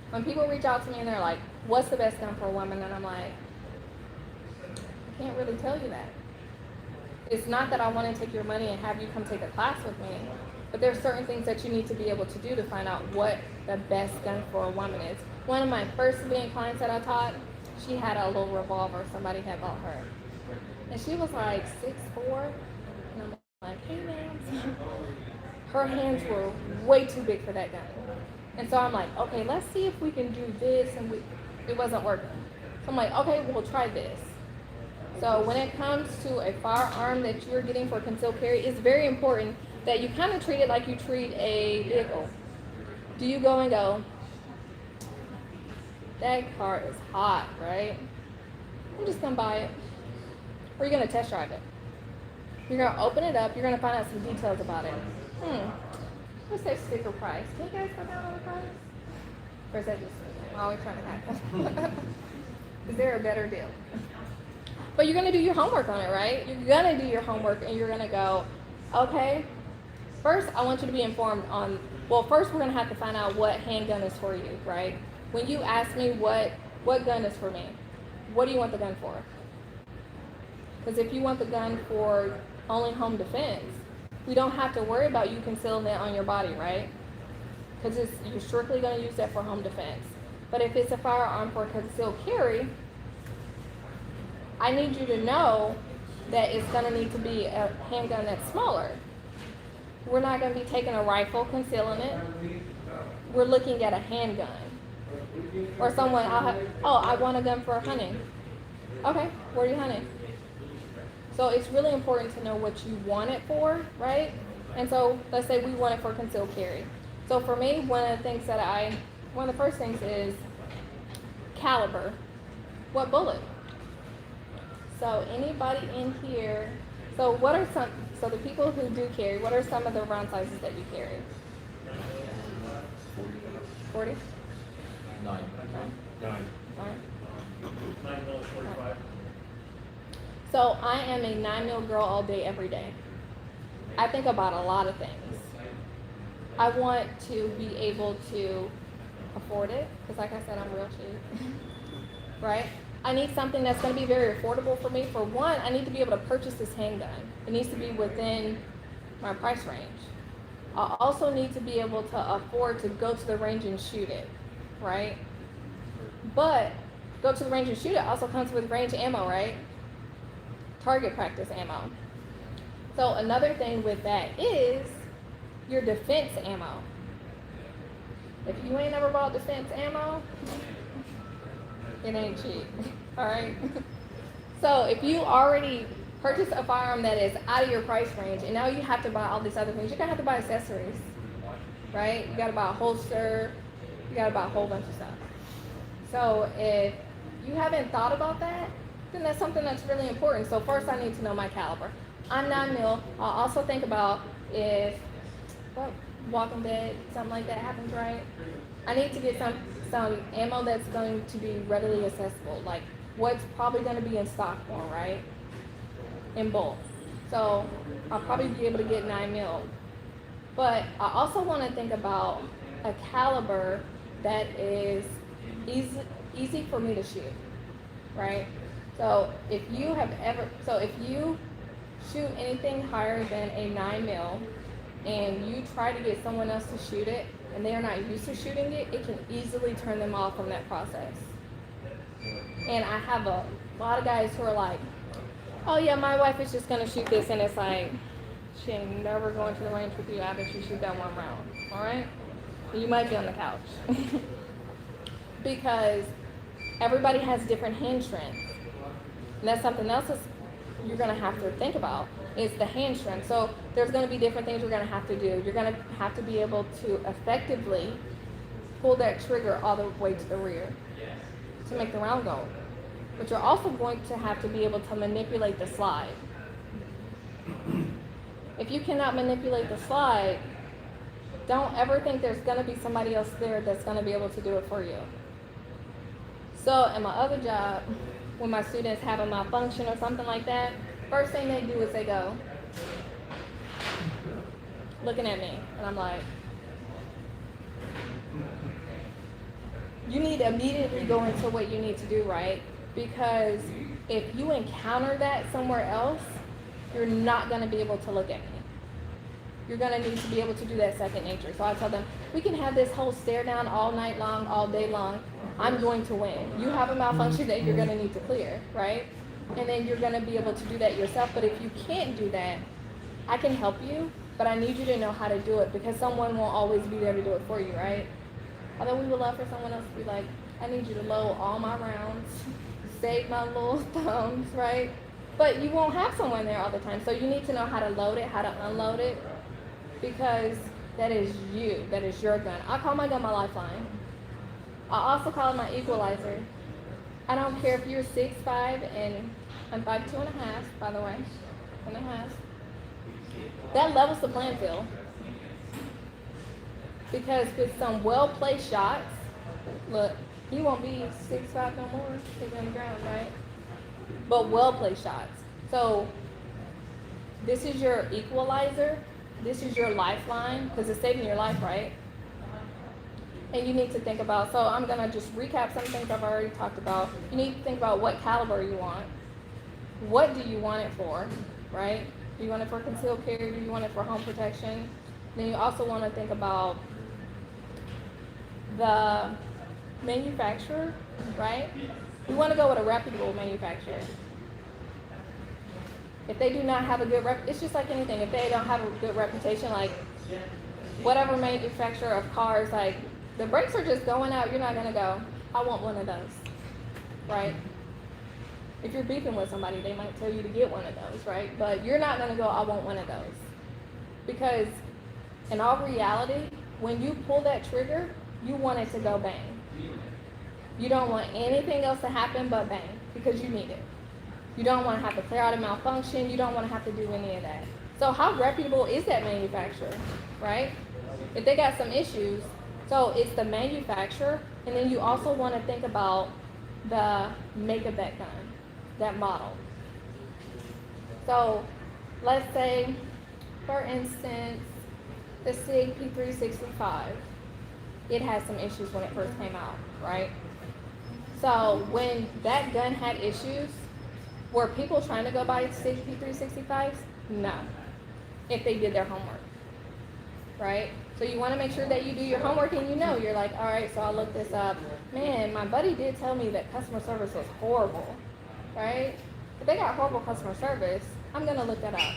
When people reach out to me and they're like, what's the best gun for a woman? And I'm like, I can't really tell you that. It's not that I want to take your money and have you come take a class with me, but there's certain things that you need to be able to do to find out what the best gun for a woman is. One of my first civilian clients that I taught, she had a little revolver somebody had bought her. And she was like 6'4", and I'm like, hey man. Her hands were way too big for that gun. And so I'm like, okay, let's see if we can do this, and it wasn't working. So I'm like, okay, we'll try this. So when it comes to a firearm that you're getting for concealed carry, it's very important that you kind of treat it like you treat a vehicle. Do you go and go, that car is hot, right? I'm just gonna buy it. Or you're gonna test drive it. You're gonna open it up, you're gonna find out some details about it. What's that sticker price? Can you guys go down on the price? Or is that just me? I'm always trying to hack. Is there a better deal? But you're gonna do your homework on it, right? You're gonna do your homework and you're gonna go, okay, first I want you to be informed on, well, first we're gonna have to find out what handgun is for you, right? When you ask me what gun is for me, what do you want the gun for? Because if you want the gun for only home defense, we don't have to worry about you concealing it on your body, right? Because you're strictly going to use that for home defense. But if it's a firearm for concealed carry, I need you to know that it's going to need to be a handgun that's smaller. We're not going to be taking a rifle, concealing it. We're looking at a handgun. Or someone, I want a gun for hunting. Okay, where are you hunting? So it's really important to know what you want it for, right? And so let's say we want it for concealed carry. So for me, one of the first things is caliber. What bullet? So anybody in here, so the people who do carry, what are some of the round sizes that you carry? 40? 9. 9. 9 mil 45. So I am a 9mm girl all day, every day. I think about a lot of things. I want to be able to afford it, because like I said, I'm real cheap, right? I need something that's going to be very affordable for me. For one, I need to be able to purchase this handgun. It needs to be within my price range. I also need to be able to afford to go to the range and shoot it, right? But go to the range and shoot it also comes with range ammo, right? Target practice ammo. So another thing with that is your defense ammo. If you ain't ever bought defense ammo, it ain't cheap, all right? So if you already purchased a firearm that is out of your price range and now you have to buy all these other things, you're gonna have to buy accessories, right? You gotta buy a holster, you gotta buy a whole bunch of stuff. So if you haven't thought about that, then that's something that's really important. So first I need to know my caliber. I'm 9mm. I'll also think about if, Walking Dead, something like that happens, right? I need to get some ammo that's going to be readily accessible, like what's probably going to be in stock form, right? In bulk. So I'll probably be able to get 9mm. But I also want to think about a caliber that is easy for me to shoot, right? So if you shoot anything higher than a 9mm and you try to get someone else to shoot it and they are not used to shooting it, it can easily turn them off from that process. And I have a lot of guys who are like, oh yeah, my wife is just gonna shoot this, and it's like, she ain't never going to the range with you after she shoot that one round, all right? You might be on the couch. Because everybody has different hand strength. And that's something else you're going to have to think about, is the hand strength. So there's going to be different things you're going to have to do. You're going to have to be able to effectively pull that trigger all the way to the rear to make the round go. But you're also going to have to be able to manipulate the slide. If you cannot manipulate the slide, don't ever think there's going to be somebody else there that's going to be able to do it for you. So in my other job, when my students have a malfunction or something like that, first thing they do is they go, looking at me, and I'm like, you need to immediately go into what you need to do, right? Because if you encounter that somewhere else, you're not going to be able to look at me. You're going to need to be able to do that second nature. So I tell them, we can have this whole stare down all night long, all day long. I'm going to win. You have a malfunction that you're going to need to clear, right? And then you're going to be able to do that yourself. But if you can't do that, I can help you, but I need you to know how to do it, because someone won't always be there to do it for you, right? Although we would love for someone else to be like, I need you to load all my rounds, save my little thumbs, right? But you won't have someone there all the time. So you need to know how to load it, how to unload it, because that is you. That is your gun. I call my gun my lifeline. I also call it my equalizer. I don't care if you're 6'5" and I'm 5'2.5", by the way, and a half. That levels the playing field. Because with some well-placed shots, look, he won't be 6'5" no more, he's on the ground, right? But well-placed shots. So this is your equalizer. This is your lifeline, because it's saving your life, right? And you need to think about, so I'm gonna just recap some things I've already talked about. You need to think about what caliber you want. What do you want it for, right? Do you want it for concealed carry? Do you want it for home protection? Then you also want to think about the manufacturer, right? You want to go with a reputable manufacturer. If they do not have a good it's just like anything. If they don't have a good reputation, like whatever manufacturer of cars, like the brakes are just going out, you're not gonna go, I want one of those, right? If you're beefing with somebody, they might tell you to get one of those, right? But you're not gonna go, I want one of those. Because in all reality, when you pull that trigger, you want it to go bang. You don't want anything else to happen but bang, because you need it. You don't want to have to clear out a malfunction. You don't want to have to do any of that. So how reputable is that manufacturer, right? If they got some issues, so it's the manufacturer, and then you also want to think about the make of that gun, that model. So let's say, for instance, the SIG P365, it had some issues when it first came out, right? So when that gun had issues, were people trying to go buy SIG P365s? No, if they did their homework, right? So you want to make sure that you do your homework and you know, you're like, all right, so I'll look this up. Man, my buddy did tell me that customer service was horrible, right? If they got horrible customer service, I'm going to look that up.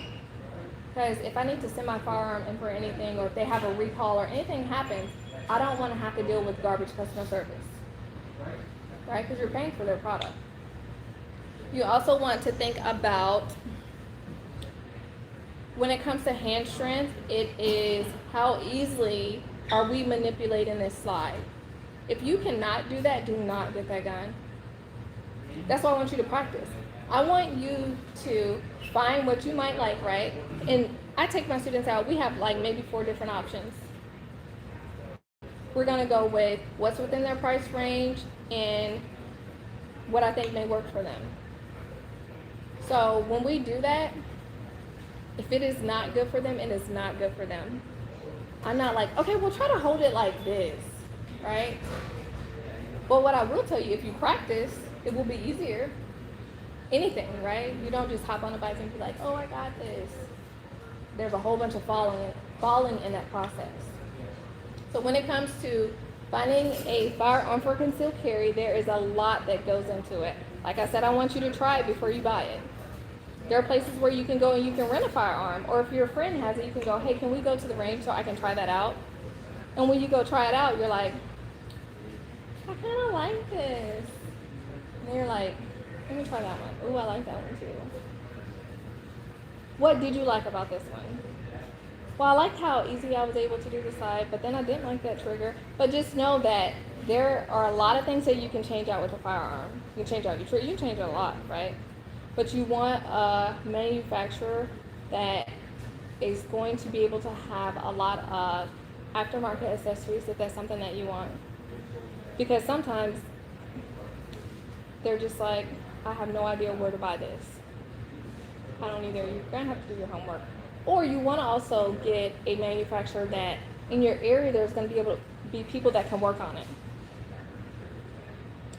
Because if I need to send my firearm in for anything, or if they have a recall or anything happens, I don't want to have to deal with garbage customer service, right? Because you're paying for their product. You also want to think about, when it comes to hand strength, it is how easily are we manipulating this slide. If you cannot do that, do not get that gun. That's why I want you to practice. I want you to find what you might like, right? And I take my students out, we have like maybe 4 different options. We're gonna go with what's within their price range and what I think may work for them. So when we do that, if it is not good for them, it is not good for them. I'm not like, okay, well try to hold it like this, right? But what I will tell you, if you practice, it will be easier. Anything, right? You don't just hop on a bike and be like, oh, I got this. There's a whole bunch of falling in that process. So when it comes to finding a firearm for concealed carry, there is a lot that goes into it. Like I said, I want you to try it before you buy it. There are places where you can go and you can rent a firearm, or if your friend has it, you can go, hey, can we go to the range so I can try that out? And when you go try it out, you're like, I kind of like this. And you're like, let me try that one. Ooh, I like that one too. What did you like about this one? Well, I liked how easy I was able to do the side, but then I didn't like that trigger. But just know that there are a lot of things that you can change out with a firearm. You can change out your trigger, you can change it a lot, right? But you want a manufacturer that is going to be able to have a lot of aftermarket accessories if that's something that you want. Because sometimes they're just like, I have no idea where to buy this. I don't either. You're gonna have to do your homework. Or you want to also get a manufacturer that in your area there's going to be able to be people that can work on it.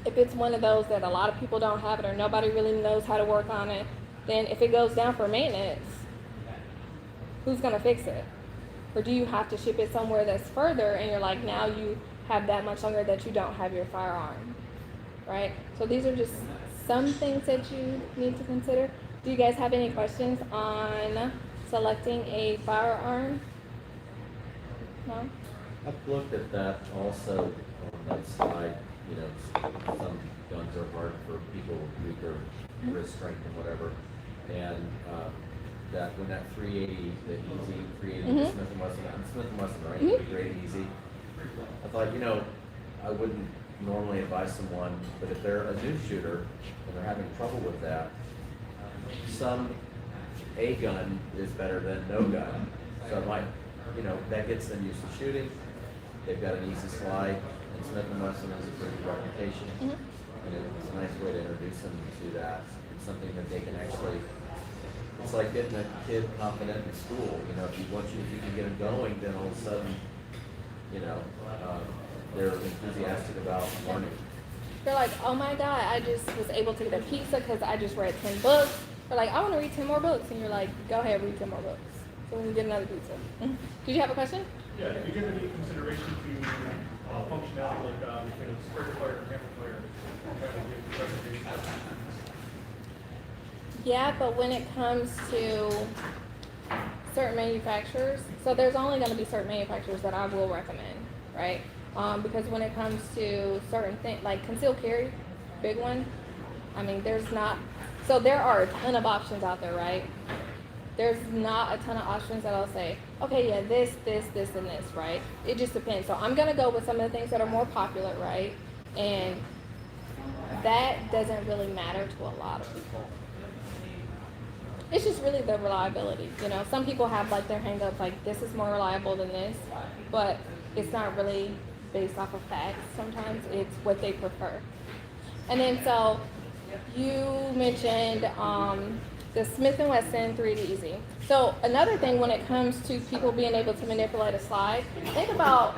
If it's one of those that a lot of people don't have it or nobody really knows how to work on it, then if it goes down for maintenance, who's going to fix it? Or do you have to ship it somewhere that's further and you're like, now you have that much longer that you don't have your firearm, right? So these are just some things that you need to consider. Do you guys have any questions on selecting a firearm? No? I've looked at that also on that slide, you know, some guns are hard for people with weaker wrist strength and whatever. And, that when that 380, the easy 380, Mhm. Smith and Wesson, Smith and Wesson, right? Mhm. Great easy. I thought, I wouldn't normally advise someone, but if they're a new shooter and they're having trouble with that, a gun is better than no gun. So it might, that gets them used to shooting. They've got an easy slide, and Smith and Wesson has a pretty good reputation. Mhm. And it's a nice way to introduce them to that. It's something that they can actually. It's like getting a kid confident in school. If you can get them going, then all of a sudden, they're enthusiastic about learning. They're like, oh my God, I just was able to get a pizza because I just read 10 books. They're like, I want to read 10 more books. And you're like, go ahead, read 10 more books. So we can get another pizza. Did you have a question? Yeah, do you give any consideration to functionality like between a spare player and amplifier? Kind of give presentation. Yeah, but when it comes to certain manufacturers, so there's only going to be certain manufacturers that I will recommend, right? Because when it comes to certain things, like concealed carry, big one, I mean, so there are a ton of options out there, right? There's not a ton of options that I'll say, okay, yeah, this, and this, right? It just depends. So I'm going to go with some of the things that are more popular, right? And that doesn't really matter to a lot of people. It's just really the reliability. Some people have like their hang-ups, like this is more reliable than this, but it's not really based off of facts. Sometimes it's what they prefer. And then so you mentioned the Smith & Wesson 3D Easy. So another thing when it comes to people being able to manipulate a slide, think about,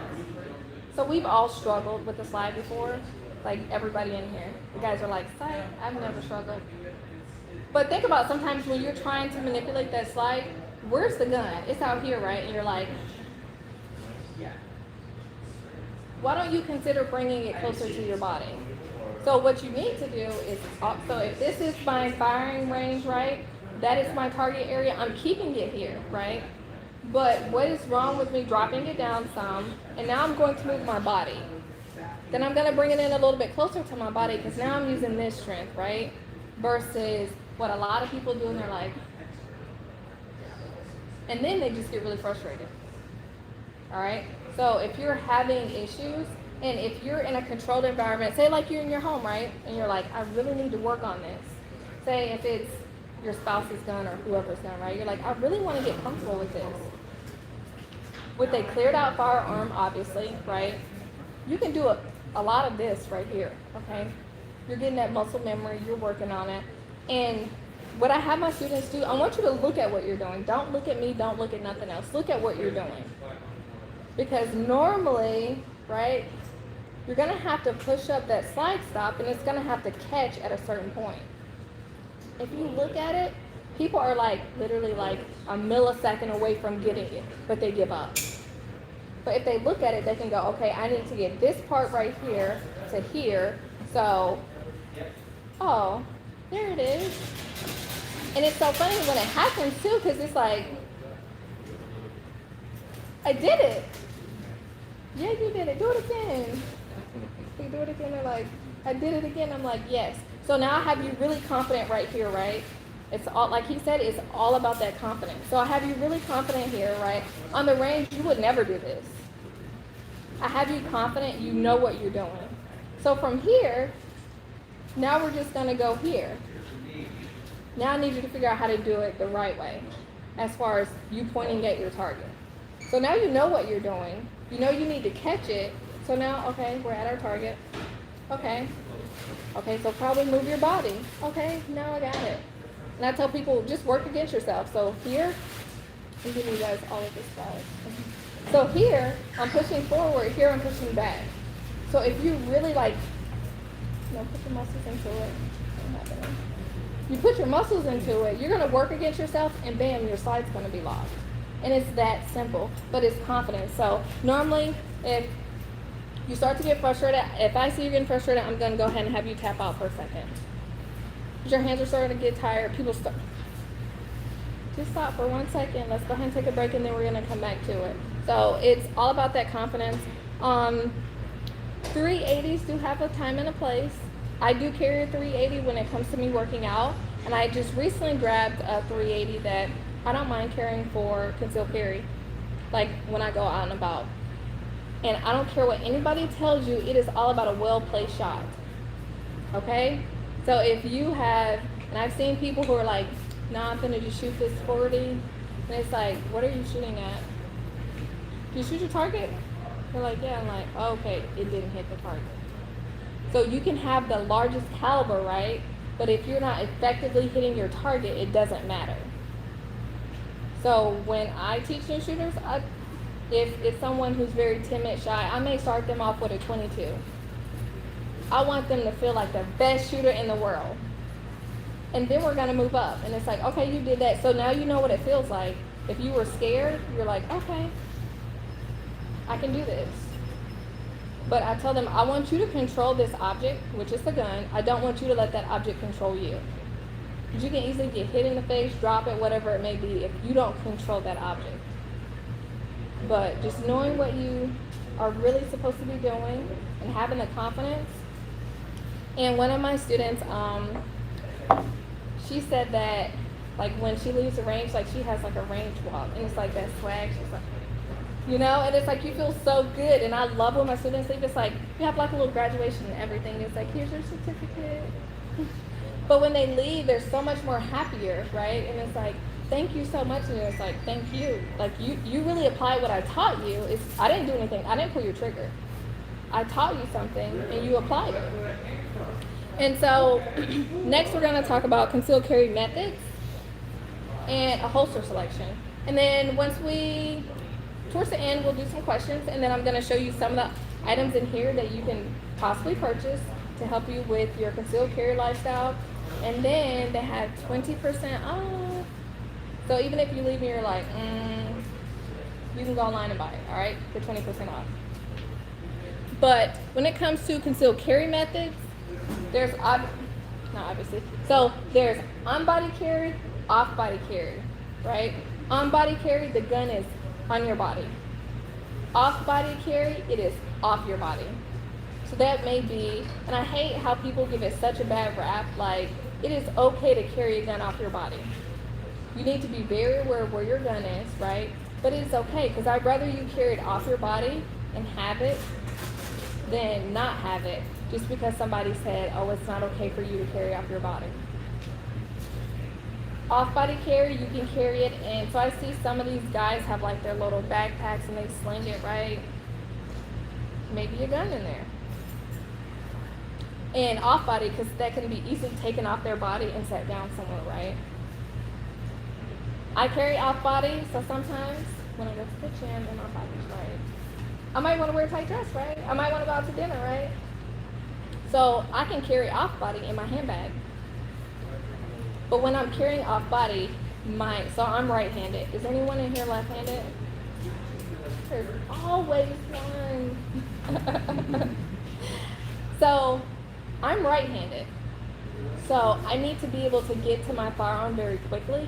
so we've all struggled with the slide before, like everybody in here. The guys are like, slide, I've never struggled. But think about sometimes when you're trying to manipulate that slide, where's the gun? It's out here, right? And you're like, why don't you consider bringing it closer to your body? So what you need to do is, so if this is my firing range, right? That is my target area. I'm keeping it here, right? But what is wrong with me dropping it down some, and now I'm going to move my body. Then I'm going to bring it in a little bit closer to my body because now I'm using this strength, right? Versus what a lot of people do, and they're like, and then they just get really frustrated. All right? So if you're having issues, and if you're in a controlled environment, say like you're in your home, right? And you're like, I really need to work on this. Say if it's your spouse's gun or whoever's gun, right? You're like, I really want to get comfortable with this. With a cleared out firearm, obviously, right? You can do a lot of this right here, okay? You're getting that muscle memory, you're working on it. And what I have my students do, I want you to look at what you're doing. Don't look at me, don't look at nothing else. Look at what you're doing. Because normally, right, you're gonna have to push up that slide stop and it's gonna have to catch at a certain point. If you look at it, people are like literally like a millisecond away from getting it, but they give up. But if they look at it, they can go, okay, I need to get this part right here to here. So, oh, there it is. And it's so funny when it happens too, because it's like, I did it. Yeah, you did it. Do it again. You do it again. They're like, I did it again. I'm like, yes. So now I have you really confident right here, right? It's all, like he said, it's all about that confidence. So I have you really confident here, right? On the range, you would never do this. I have you confident, you know what you're doing. So from here, now we're just gonna go here. Now I need you to figure out how to do it the right way, as far as you pointing at your target. So now you know what you're doing. You know you need to catch it. So now, okay, we're at our target. Okay. Okay, so probably move your body. Okay, now I got it. And I tell people, just work against yourself. So here, I'm giving you guys all of this guys. So here, I'm pushing forward. Here, I'm pushing back. So if you really like, put your muscles into it. You put your muscles into it, you're going to work against yourself, and bam, your slide's going to be locked. And it's that simple, but it's confidence. So normally, if you start to get frustrated, if I see you getting frustrated, I'm going to go ahead and have you tap out for a second. Your hands are starting to get tired. People start. Just stop for 1 second. Let's go ahead and take a break, and then we're going to come back to it. So it's all about that confidence. 380s do have a time and a place. I do carry a 380 when it comes to me working out, And I just recently grabbed a 380 that I don't mind carrying for concealed carry, like when I go out and about. And I don't care what anybody tells you, it is all about a well-placed shot. Okay? So if you have, and I've seen people who are like, nah, I'm gonna just shoot this 40. And it's like, what are you shooting at? Do you shoot your target? They're like, yeah. I'm like, oh, okay, it didn't hit the target. So you can have the largest caliber, right? But if you're not effectively hitting your target, it doesn't matter. So when I teach new shooters, if it's someone who's very timid, shy, I may start them off with a 22. I want them to feel like the best shooter in the world. And then we're gonna move up. And it's like, okay, you did that. So now you know what it feels like. If you were scared, you're like, okay, I can do this. But I tell them, I want you to control this object, which is the gun. I don't want you to let that object control you. Because you can easily get hit in the face, drop it, whatever it may be, if you don't control that object. But just knowing what you are really supposed to be doing and having the confidence. And one of my students, she said that, like, when she leaves the range, like, she has like a range walk, and it's like that swag. She's like, you know, and it's like you feel so good. And I love when my students leave. It's like you have like a little graduation and everything. It's like, here's your certificate. But when they leave, they're so much more happier, right? And it's like, thank you so much. And it's like, thank you. Like you really applied what I taught you. I didn't do anything. I didn't pull your trigger. I taught you something and you applied it. And so next we're going to talk about concealed carry methods and a holster selection. And then towards the end, we'll do some questions, and then I'm going to show you some of the items in here that you can possibly purchase to help you with your concealed carry lifestyle. And then they have 20% off. So even if you leave and you're like, you can go online and buy it, all right, for 20% off. But when it comes to concealed carry methods, there's there's on-body carry, off-body carry, right? On-body carry, the gun is on your body. Off-body carry, it is off your body. So that may be, and I hate how people give it such a bad rap, like, it is okay to carry a gun off your body. You need to be very aware of where your gun is, right? But it's okay, because I'd rather you carry it off your body and have it than not have it, just because somebody said, oh, it's not okay for you to carry off your body. Off-body carry, you can carry it, and so I see some of these guys have like their little backpacks and they sling it, right? Maybe a gun in there. And off-body, because that can be easily taken off their body and set down somewhere, right? I carry off-body, so sometimes when I go to the gym and my body's right, I might want to wear a tight dress, right? I might want to go out to dinner, right? So I can carry off-body in my handbag. But when I'm carrying off-body, so I'm right-handed. Is anyone in here left-handed? There's always one. So I'm right-handed. So I need to be able to get to my firearm very quickly.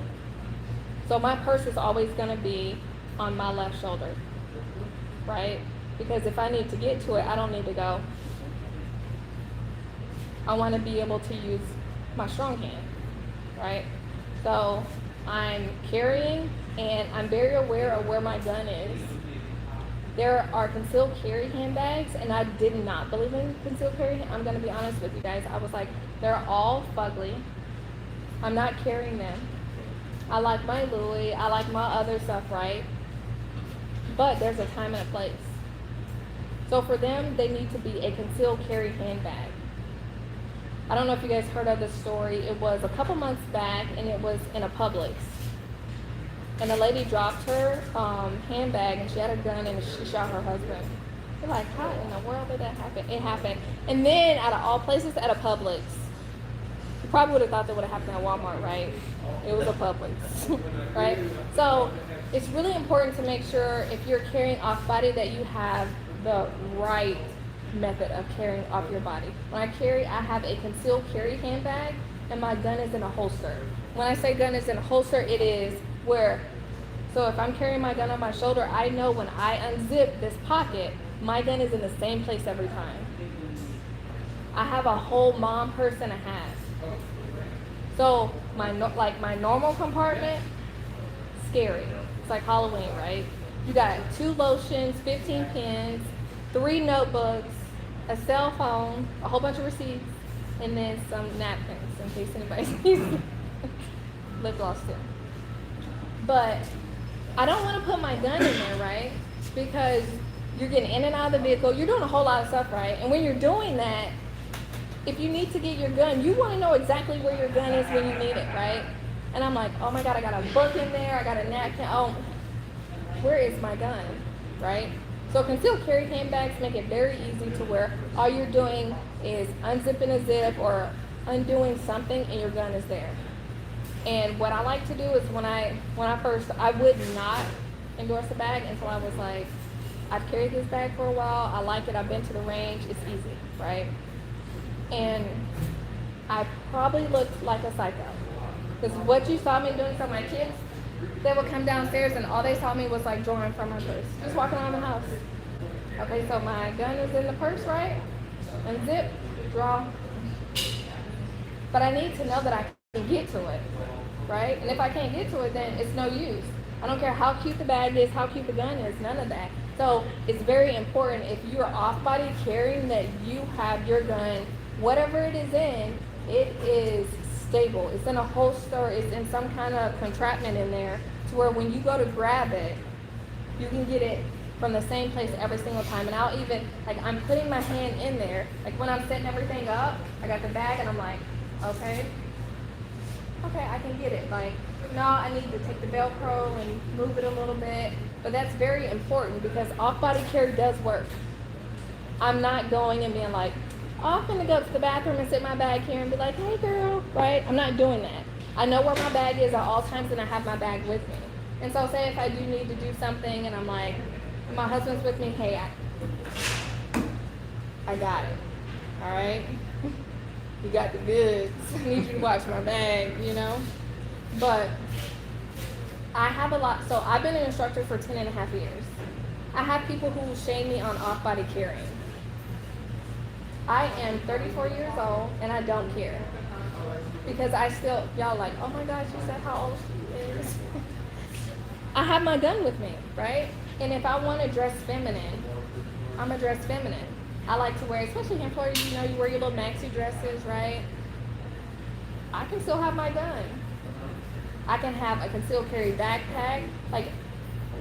So my purse is always going to be on my left shoulder, right? Because if I need to get to it, I don't need to go. I want to be able to use my strong hand, right? So I'm carrying, and I'm very aware of where my gun is. There are concealed carry handbags, and I did not believe in concealed carry. I'm going to be honest with you guys. I was like, they're all fugly. I'm not carrying them. I like my Louis. I like my other stuff, right? But there's a time and a place. So for them, they need to be a concealed carry handbag. I don't know if you guys heard of this story. It was a couple months back, and it was in a Publix. And the lady dropped her handbag, and she had a gun, and she shot her husband. You're like, how in the world did that happen? It happened. And then, out of all places, at a Publix. You probably would have thought that would have happened at Walmart, right? It was a Publix, right? So it's really important to make sure if you're carrying off body that you have the right method of carrying off your body. When I carry, I have a concealed carry handbag, and my gun is in a holster. When I say gun is in a holster, it is so if I'm carrying my gun on my shoulder, I know when I unzip this pocket, my gun is in the same place every time. I have a whole mom purse and a half. So my normal compartment, scary. It's like Halloween, right? You got 2 lotions, 15 pens, 3 notebooks, a cell phone, a whole bunch of receipts, and then some napkins in case anybody needs lip gloss too. But I don't want to put my gun in there, right? Because you're getting in and out of the vehicle. You're doing a whole lot of stuff, right? And when you're doing that, if you need to get your gun, you want to know exactly where your gun is when you need it, right? And I'm like, oh my God, I got a book in there. I got a napkin. Oh, where is my gun, right? So concealed carry handbags make it very easy to where all you're doing is unzipping a zip or undoing something and your gun is there. And what I like to do is when I would not endorse a bag until I was like, I've carried this bag for a while, I like it, I've been to the range, it's easy, right? And I probably looked like a psycho. Because what you saw me doing for my kids, they would come downstairs and all they saw me was like drawing from my purse, just walking around the house. Okay, so my gun is in the purse, right? Unzip, draw. But I need to know that I can get to it, right? And if I can't get to it, then it's no use. I don't care how cute the bag is, how cute the gun is, none of that. So it's very important if you're off-body carrying that you have your gun, whatever it is in, it is stable. It's in a holster, it's in some kind of contraption in there to where when you go to grab it, you can get it from the same place every single time. And I'll even, like I'm putting my hand in there, like when I'm setting everything up, I got the bag and I'm like, okay, I can get it. Like, no, I need to take the Velcro and move it a little bit. But that's very important because off-body carry does work. I'm not going and being like, oh, I'm gonna go to the bathroom and sit my bag here and be like, hey girl, right? I'm not doing that. I know where my bag is at all times and I have my bag with me. And so say if I do need to do something and I'm like, my husband's with me, hey, I got it, all right? You got the goods. I need you to watch my bag, you know? But I have a lot, so I've been an instructor for 10 and a half years. I have people who shame me on off-body carrying. I am 34 years old and I don't care. Because I still, y'all like, oh my gosh, you said how old she is. I have my gun with me, right? And if I want to dress feminine, I'm gonna dress feminine. I like to wear, especially in Florida, you know, you wear your little maxi dresses, right? I can still have my gun. I can have a concealed carry backpack. Like,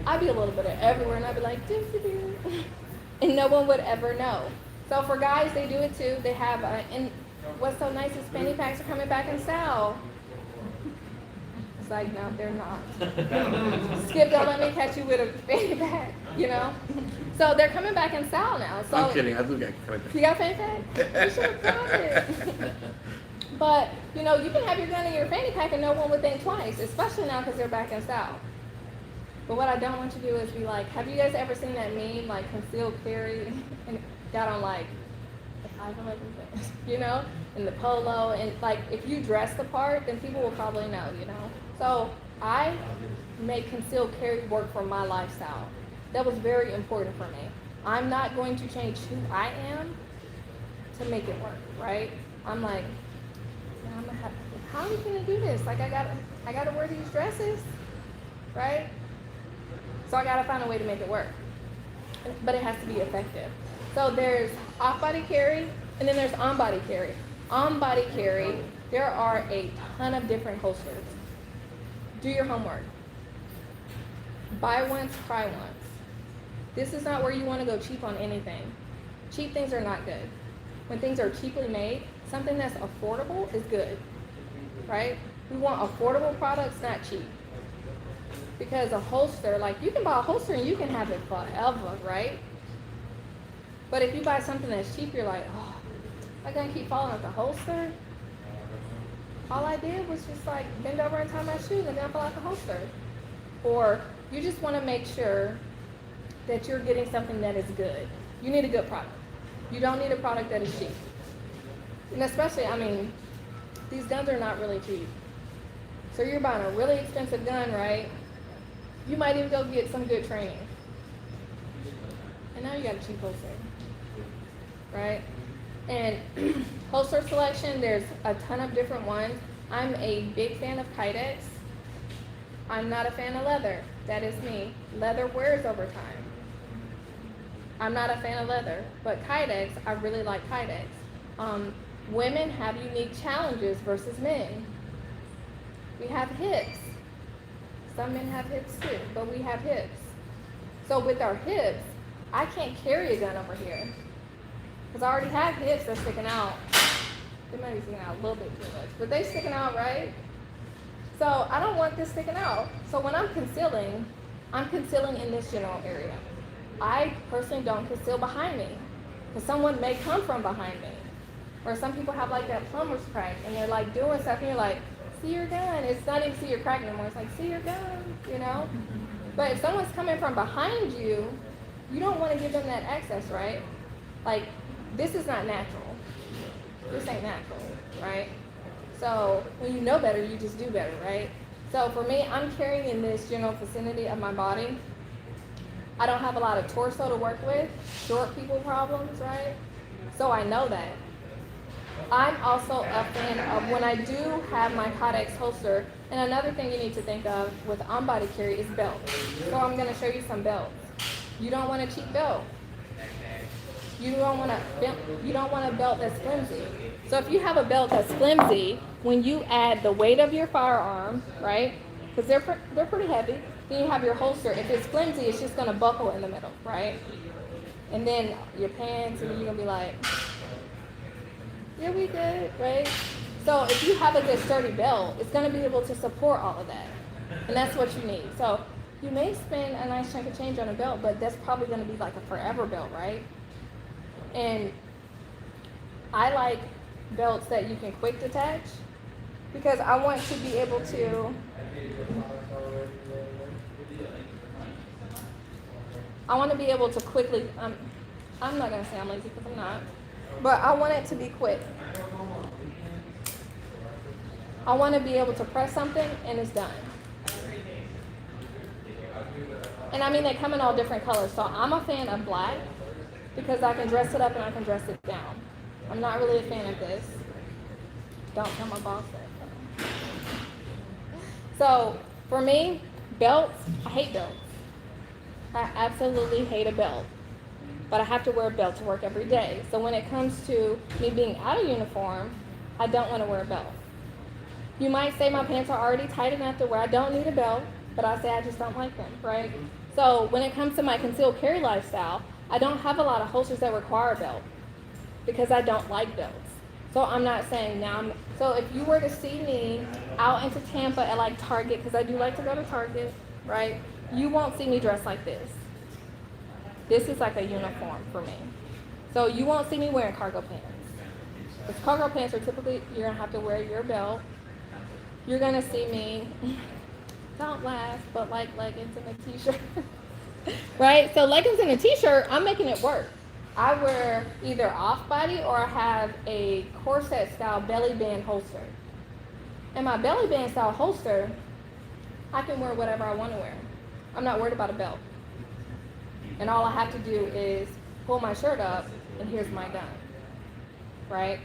I'd be a little bit of everywhere and I'd be like, and no one would ever know. So for guys, they do it too. They have, and what's so nice is fanny packs are coming back in style. It's like, no, they're not. Skip, don't let me catch you with a fanny pack, you know? So they're coming back in style now. So I'm kidding. I do get kind you got a fanny pack? You should have brought it. But, you know, you can have your gun in your fanny pack and no one would think twice, especially now because they're back in style. But what I don't want you to do is be like, have you guys ever seen that meme, like concealed carry, and got on like the 511 things, you know, and the polo, and like if you dress the part, then people will probably know, you know. So I make concealed carry work for my lifestyle. That was very important for me. I'm not going to change who I am to make it work, right? I'm like, how are we gonna do this? Like I gotta wear these dresses, right? So I gotta find a way to make it work. But it has to be effective. So there's off-body carry, and then there's on-body carry. On-body carry, there are a ton of different holsters. Do your homework. Buy once, try once. This is not where you wanna go cheap on anything. Cheap things are not good. When things are cheaply made, something that's affordable is good, right? We want affordable products, not cheap. Because a holster, like you can buy a holster and you can have it forever, right? But if you buy something that's cheap, you're like, oh, I'm gonna keep falling out the holster. All I did was just like bend over and tie my shoes and then fall out the holster. Or you just wanna make sure that you're getting something that is good. You need a good product. You don't need a product that is cheap. And especially, I mean, these guns are not really cheap. So you're buying a really expensive gun, right? You might even go get some good training. And now you got a cheap holster, right? And holster selection, there's a ton of different ones. I'm a big fan of Kydex. I'm not a fan of leather. That is me. Leather wears over time. I'm not a fan of leather, but Kydex, I really like Kydex. Women have unique challenges versus men. We have hips. Some men have hips too, but we have hips. So with our hips, I can't carry a gun over here because I already have hips that's sticking out. They might be sticking out a little bit too much, but they sticking out, right? So I don't want this sticking out. So when I'm concealing in this general area. I personally don't conceal behind me because someone may come from behind me. Or some people have like that plumber's crack and they're like doing stuff and you're like, see your gun. It's not even see your crack anymore. It's like, see your gun, you know? But if someone's coming from behind you, you don't want to give them that access, right? Like, this is not natural. This ain't natural, right? So when you know better, you just do better, right? So for me, I'm carrying in this general vicinity of my body. I don't have a lot of torso to work with, short people problems, right? So I know that. I'm also a fan of when I do have my Kydex holster, and another thing you need to think of with on-body carry is belts. So I'm going to show you some belts. You don't want a cheap belt. You don't want a belt that's flimsy. So if you have a belt that's flimsy, when you add the weight of your firearm, right? Because they're pretty heavy. Then you have your holster. If it's flimsy, it's just going to buckle in the middle, right? And then your pants, and you're going to be like, yeah, we good, right? So if you have a good sturdy belt, it's going to be able to support all of that. And that's what you need. So you may spend a nice chunk of change on a belt, but that's probably going to be like a forever belt, right? And I like belts that you can quick detach because I want to be able to quickly, I'm not going to say I'm lazy because I'm not, but I want it to be quick. I want to be able to press something and it's done. And I mean, they come in all different colors. So I'm a fan of black because I can dress it up and I can dress it down. I'm not really a fan of this. Don't tell my boss that. So for me, belts, I hate belts. I absolutely hate a belt. But I have to wear a belt to work every day. So when it comes to me being out of uniform, I don't want to wear a belt. You might say my pants are already tight enough to where I don't need a belt, but I say I just don't like them, right? So when it comes to my concealed carry lifestyle, I don't have a lot of holsters that require a belt because I don't like belts. So I'm not saying now, so if you were to see me out into Tampa at like Target, because I do like to go to Target, right? You won't see me dressed like this. This is like a uniform for me. So you won't see me wearing cargo pants. Because cargo pants are typically, you're gonna have to wear your belt. You're gonna see me, don't laugh, but like leggings and a t-shirt. Right? So leggings and a t-shirt, I'm making it work. I wear either off-body or I have a corset style belly band holster. And my belly band style holster, I can wear whatever I want to wear. I'm not worried about a belt. And all I have to do is pull my shirt up and here's my gun. Right?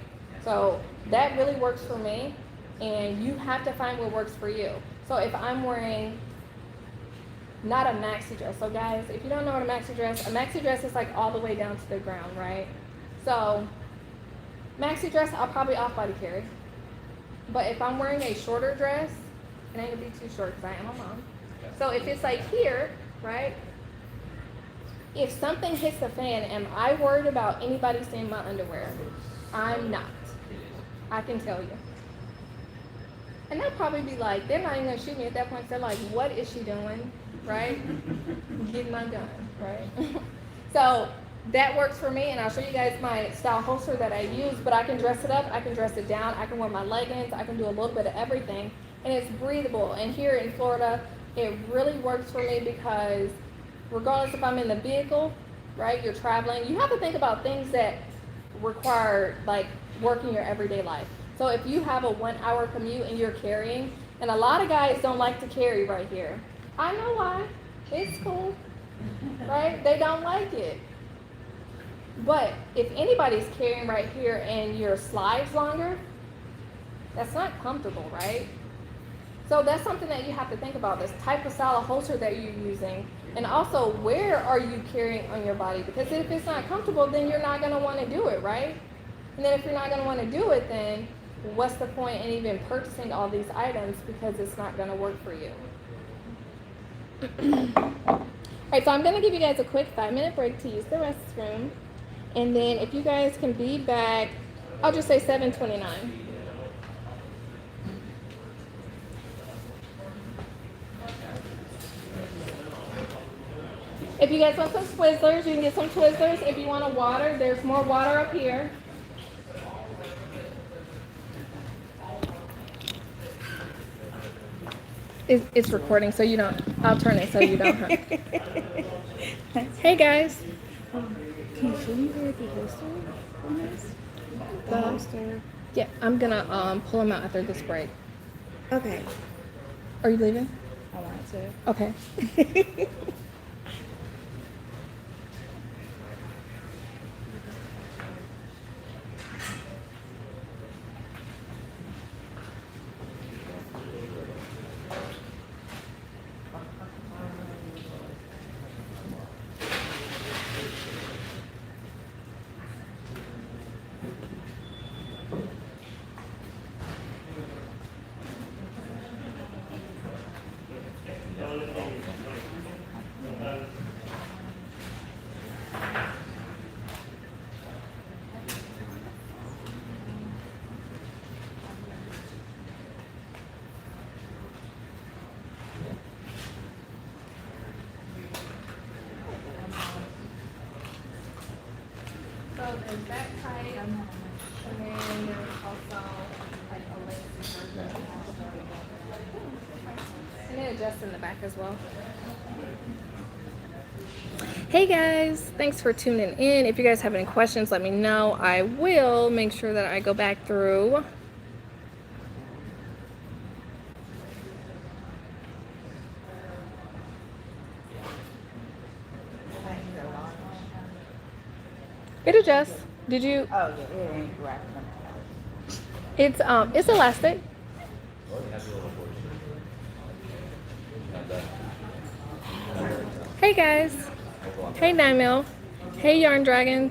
So that really works for me, and you have to find what works for you. So if I'm wearing not a maxi dress. So guys, if you don't know what a maxi dress is like all the way down to the ground, right? So maxi dress, I'll probably off-body carry. But if I'm wearing a shorter dress, it ain't gonna be too short because I am a mom. So if it's like here, right? If something hits the fan, am I worried about anybody seeing my underwear? I'm not. I can tell you. And they'll probably be like, they're not even gonna shoot me at that point. They're like, what is she doing? Right? Get my gun, right? So that works for me, and I'll show you guys my style holster that I use, but I can dress it up, I can dress it down, I can wear my leggings, I can do a little bit of everything, and it's breathable. And here in Florida, it really works for me because regardless if I'm in the vehicle, right, you're traveling, you have to think about things that require like work in your everyday life. So if you have a 1 hour commute and you're carrying, and a lot of guys don't like to carry right here. I know why. It's cool, right? They don't like it. But if anybody's carrying right here and your slide's longer, That's not comfortable, right? So that's something that you have to think about, this type of style of holster that you're using. And also, where are you carrying on your body? Because if it's not comfortable, then you're not gonna wanna do it, right? And then if you're not gonna wanna do it, then what's the point in even purchasing all these items because it's not gonna work for you? Alright, so I'm gonna give you guys a quick 5-minute break to use the restroom. And then if you guys can be back, I'll just say 7:29. If you guys want some Twizzlers, you can get some Twizzlers. If you want a water, there's more water up here. It's recording, so you don't, I'll turn it so you don't hurt. Hey guys. Can you show me where the holster one is? The holster. Yeah, I'm gonna pull them out after this break. Okay. Are you leaving? I want to. Okay. So there's that type, and then there's also like a lace version. And it adjusts in the back as well. Hey guys, thanks for tuning in. If you guys have any questions, let me know. I will make sure that I go back through. It adjusts. Did you? Oh, yeah, it ain't right. It's elastic. Hey guys. Hey Nymil. Hey Yarn Dragon.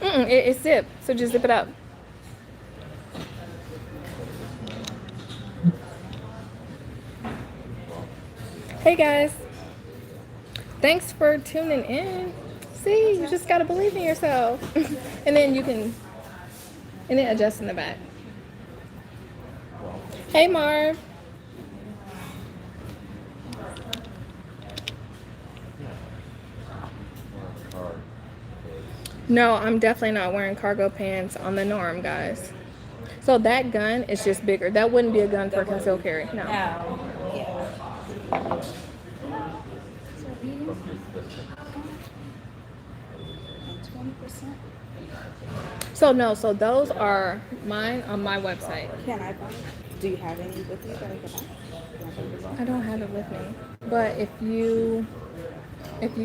It's zip, so just zip it up. Hey guys. Thanks for tuning in. See, you just gotta believe in yourself. And then you can, and then adjust in the back. Hey Marv. No, I'm definitely not wearing cargo pants on the norm, guys. So that gun is just bigger. That wouldn't be a gun for concealed carry. No. No. Yeah. So medium? And 20%? So no, so those are mine on my website. Can I buy? Do you have any with you that I can buy? Can I buy this? I don't have it with me. But if you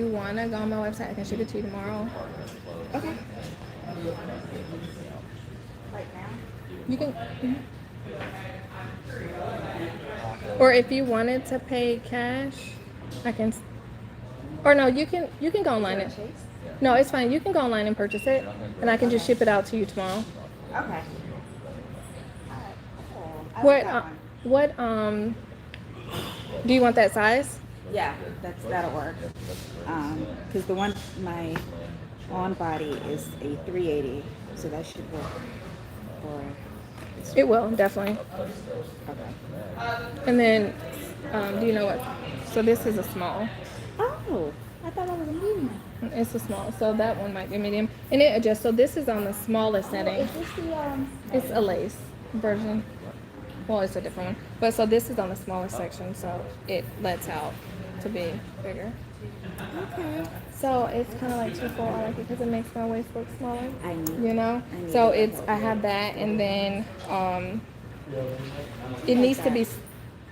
wanna go on my website, I can ship it to you tomorrow. Okay. Right now? You can, or if you wanted to pay cash, I can, or no, you can go online and, no, it's fine. You can go online and purchase it, and I can just ship it out to you tomorrow. Okay. Alright, cool. I like that one. What do you want that size? Yeah, that'll work. Because the one, my on body is a 380, so that should work for. It will, definitely. Okay. And then, do you know what? So this is a small. Oh, I thought that was a medium. It's a small, so that one might be medium. And it adjusts, so this is on the smallest setting. Is this the It's a lace version. Well, it's a different one. But so this is on the smallest section, so it lets out to be bigger. Okay. So it's kind of like twofold. I like it because it makes my waist look smaller. I need. You know? I need So that. it's, I have that, and then it needs to be,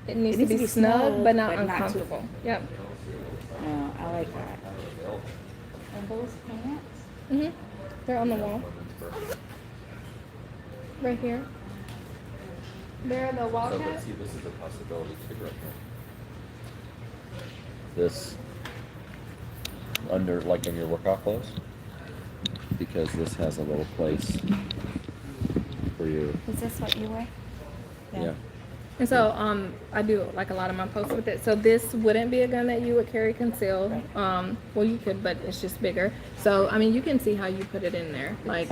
it needs to be snug, but not but not too- uncomfortable. Yep. No, I like that. And those pants, Mhm. They're on the wall. Right here. They're the So, wall but cats. see, this is a possibility too, right here. This, under, like in your workout clothes, because this has a little place for you. Is this what you wear? Yeah. And so, I do like a lot of my posts with it. So this wouldn't be a gun that you would carry concealed. Well, you could, but it's just bigger. So, I mean, you can see how you put it in there. Like,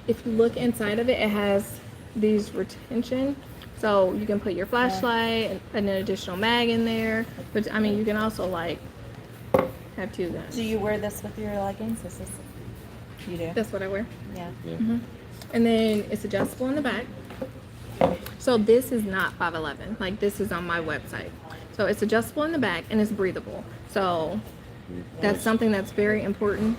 if you look inside of it, it has these retention. So you can put your flashlight and an additional mag in there. But I mean, you can also like have two guns. Do you wear this with your leggings? Is this? You do. That's what I wear. Yeah. Yeah. And then it's adjustable in the back. So this is not 511. Like this is on my website. So it's adjustable in the back and it's breathable. So that's something that's very important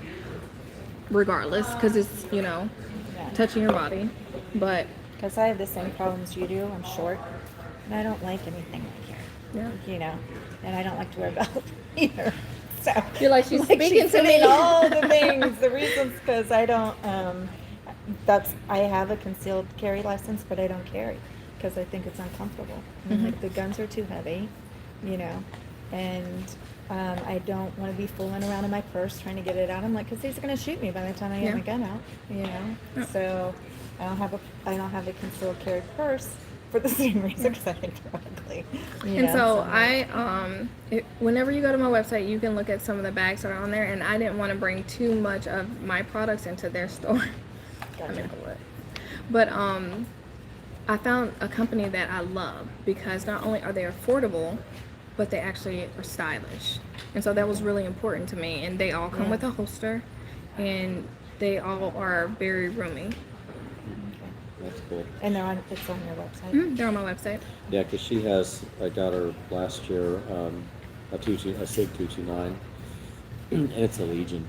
regardless because it's, you know, Yeah. touching your body. But Because I have the same problems you do. I'm short, and I don't like anything right here. yeah. You know, and I don't like to wear a belt either. So You're like, she's speaking to saying me. all the things, the reasons, because I don't. I have a concealed carry license, but I don't carry because I think it's uncomfortable. I mean, like the guns are too heavy, you know, and I don't want to be fooling around in my purse trying to get it out. I'm like, because these are going to shoot me by the time I Yeah. get my gun out, you know. Yeah. So I don't have a concealed carry purse for the same reason because I think they're ugly. You And know, so whenever you go to my website, you can look at some of the bags that are on there. And I didn't want to bring too much of my products into their store. I mean, I would. But I found a company that I love because not only are they affordable, but they actually are stylish. And so that was really important to me. And they all come with a holster, and they all are very roomy. That's cool. And it's on your website. They're on my website. Yeah, because she has, I got her last year, a SIG 229, and it's a Legion.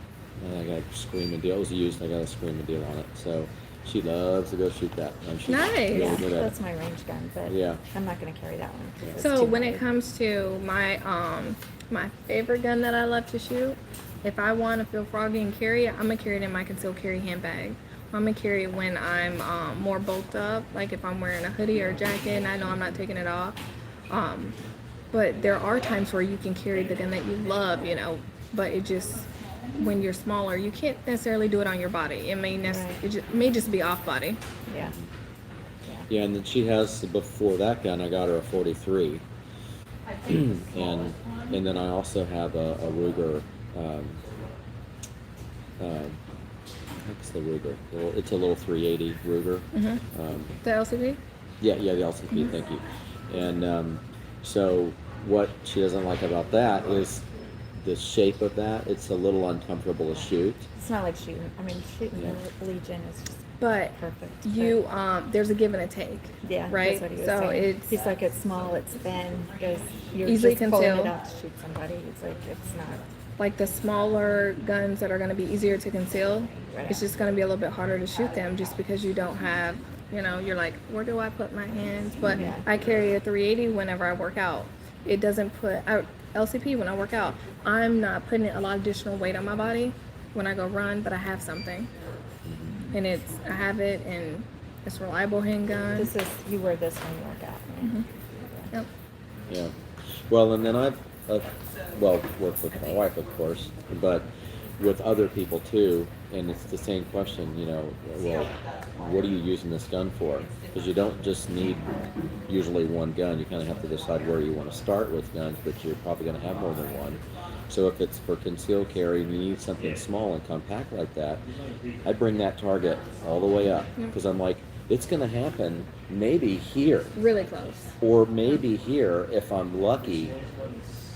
And I got a screaming deal. It was used, I got a screaming deal on it. So she loves to go shoot that. And she's Nice. really Yeah, good at that's it. my range gun, but Yeah. I'm not going to carry that one. 'cause it's So too when heavy. it comes to my favorite gun that I love to shoot, if I want to feel froggy and carry it, I'm gonna carry it in my concealed carry handbag. I'm gonna carry it when I'm more bulked up, like if I'm wearing a hoodie or a jacket and I know I'm not taking it off. But there are times where you can carry the gun that you love, you know, but it just when you're smaller, you can't necessarily do it on your body. It may it may just be off body. Yeah. Yeah, and then she has, before that gun, I got her a 43. and then I also have a Ruger, what's the Ruger? It's a little 380 Ruger. The LCD? Yeah, the LCP, thank you. And so what she doesn't like about that is the shape of that. It's a little uncomfortable to shoot. It's not like shooting. I mean, shooting the Legion is just But perfect. you there's a give and a take. Yeah, right. That's what he was so saying. it's He's like, it's small, it's thin, because you're Easily just pulling concealed. it out to shoot somebody. It's like, it's not. like the smaller guns that are going to be easier to conceal. Right. It's just going to be a little bit harder to shoot them just because you don't have, you know, you're like, where do I put my hands? But Yeah. I carry a 380 whenever I work out. It doesn't put LCP when I work out. I'm not putting a lot of additional weight on my body when I go run, but I have something, and I have it, and it's a reliable handgun. You wear this when you work out, right? Yep. Yeah. Well, and then I've worked with my wife, of course, but with other people too, and it's the same question, you know, well, what are you using this gun for? Because you don't just need usually one gun. You kind of have to decide where you want to start with guns, but you're probably going to have more than one. So if it's for concealed carry and you need something small and compact like that, I bring that target all the way up, because I'm like, it's going to happen maybe here, Really close. or maybe here if I'm lucky,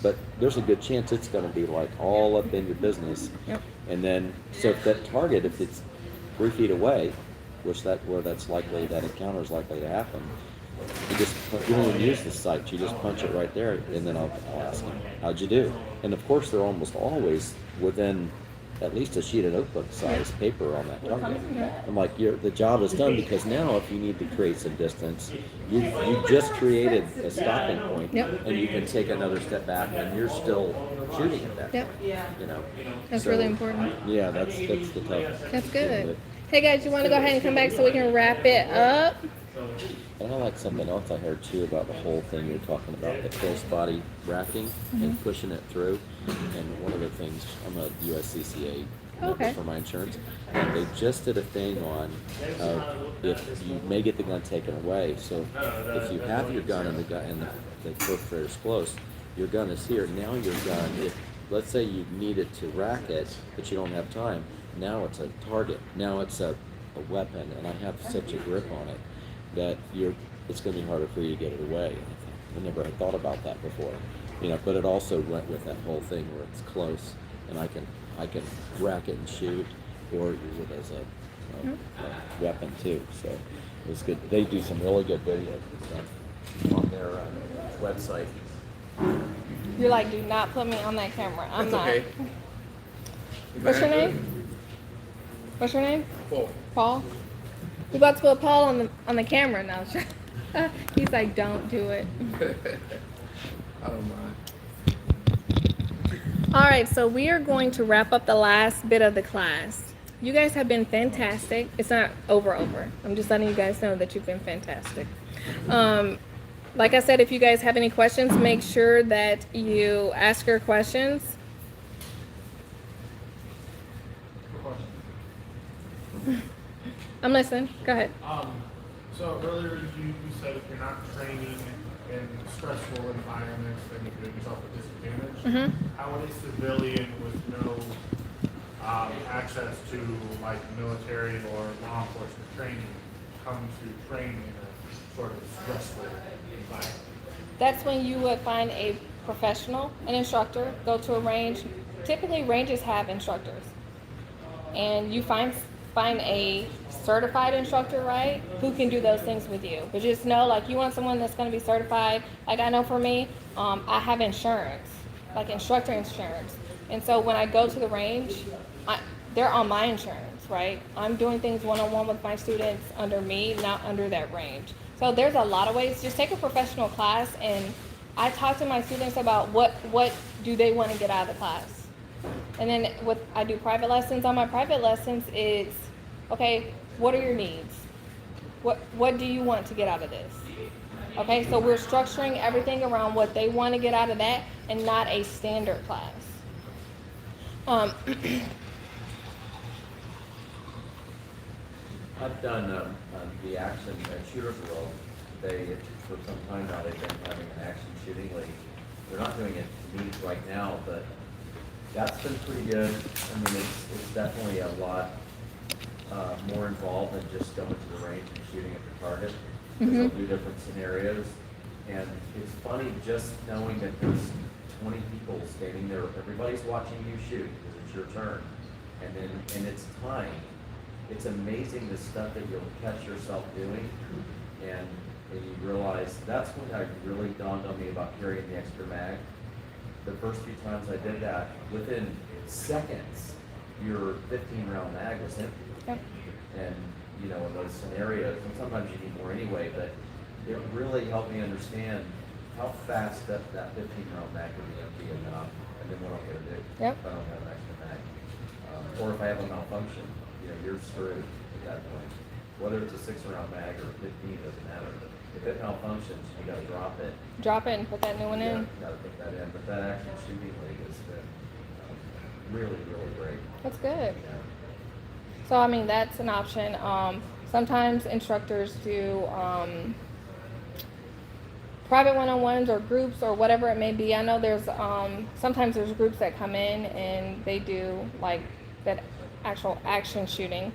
but there's a good chance it's going to be like all up in your business. Yep. And then, so if that target, if it's 3 feet away, where that's likely, that encounter is likely to happen, you don't even use the sight, you just punch it right there, and then I'll ask them, how'd you do? And of course, they're almost always within at least a sheet of notebook size paper on that target. I'm like, the job is done, because now if you need to create some distance, you just created a stopping point, Yep. and you can take another step back, and you're still shooting at that Yep. point, you know. That's So, really important. Yeah, that's the tough. That's good. Hey guys, you want to go ahead and come back so we can wrap it up? And I like something else I heard too about the whole thing you're talking about, the close body racking and pushing it through. And one of the things, I'm a USCCA member Okay. for my insurance, and they just did a thing on if you may get the gun taken away. So if you have your gun and the perpetrator's close, your gun is here. Now your gun, if let's say you need it to rack it, but you don't have time, now it's a target. Now it's a weapon, and I have such a grip on it that it's going to be harder for you to get it away. I never had thought about that before, you know. But it also went with that whole thing where it's close, and I can rack it and shoot, or use it as a weapon too. So it was good. They do some really good videos and stuff on their website. You're like, do not put me on that camera. I'm That's not. okay. What's your name? What's your name? Paul. Paul. We about to put Paul on the camera now. He's like, don't do it. I don't mind. All right, so we are going to wrap up the last bit of the class. You guys have been fantastic. It's not over. I'm just letting you guys know that you've been fantastic. Like I said, if you guys have any questions, make sure that you ask your questions. I'm listening. Go ahead. So earlier you said if you're not training in stressful environments, then you put yourself at disadvantage. How would a civilian with no access to like military or law enforcement training come to train in a sort of stressful environment? That's when you would find a professional, an instructor, go to a range. Typically, ranges have instructors. And you find a certified instructor, right, who can do those things with you. But just know, like, you want someone that's going to be certified. Like, I know for me, I have insurance, like instructor insurance. And so when I go to the range, they're on my insurance, right? I'm doing things one-on-one with my students under me, not under that range. So there's a lot of ways. Just take a professional class, and I talk to my students about what do they want to get out of the class. And then I do private lessons. On my private lessons, it's, okay, what are your needs? What do you want to get out of this? Okay, so we're structuring everything around what they want to get out of that, and not a standard class. I've done the action shooters world. They, for some time now, they've been having an action shooting league. They're not doing it to me right now, but that's been pretty good. I mean, it's definitely a lot more involved than just going to the range and shooting at the target. Because they'll do different scenarios. And it's funny just knowing that there's 20 people standing there. Everybody's watching you shoot because it's your turn. And it's time. It's amazing the stuff that you'll catch yourself doing, and you realize that's when it really dawned on me about carrying the extra mag. The first few times I did that, within seconds, your 15-round mag was empty. Yep. And you know, in those scenarios, and sometimes you need more anyway, but it really helped me understand how fast that 15-round mag would be empty, and then what I'm going to do Yep. if I don't have an extra mag, or if I have a malfunction. You know, you're screwed at that point. Whether it's a 6-round mag or 15, doesn't matter. If it malfunctions, you gotta drop it. Drop it and put that new one in. You gotta put that in. But that action shooting league has been really, really great. That's good. Yeah. So, I mean, that's an option. Sometimes instructors do private one-on-ones or groups or whatever it may be. I know there's sometimes there's groups that come in and they do like that actual action shooting.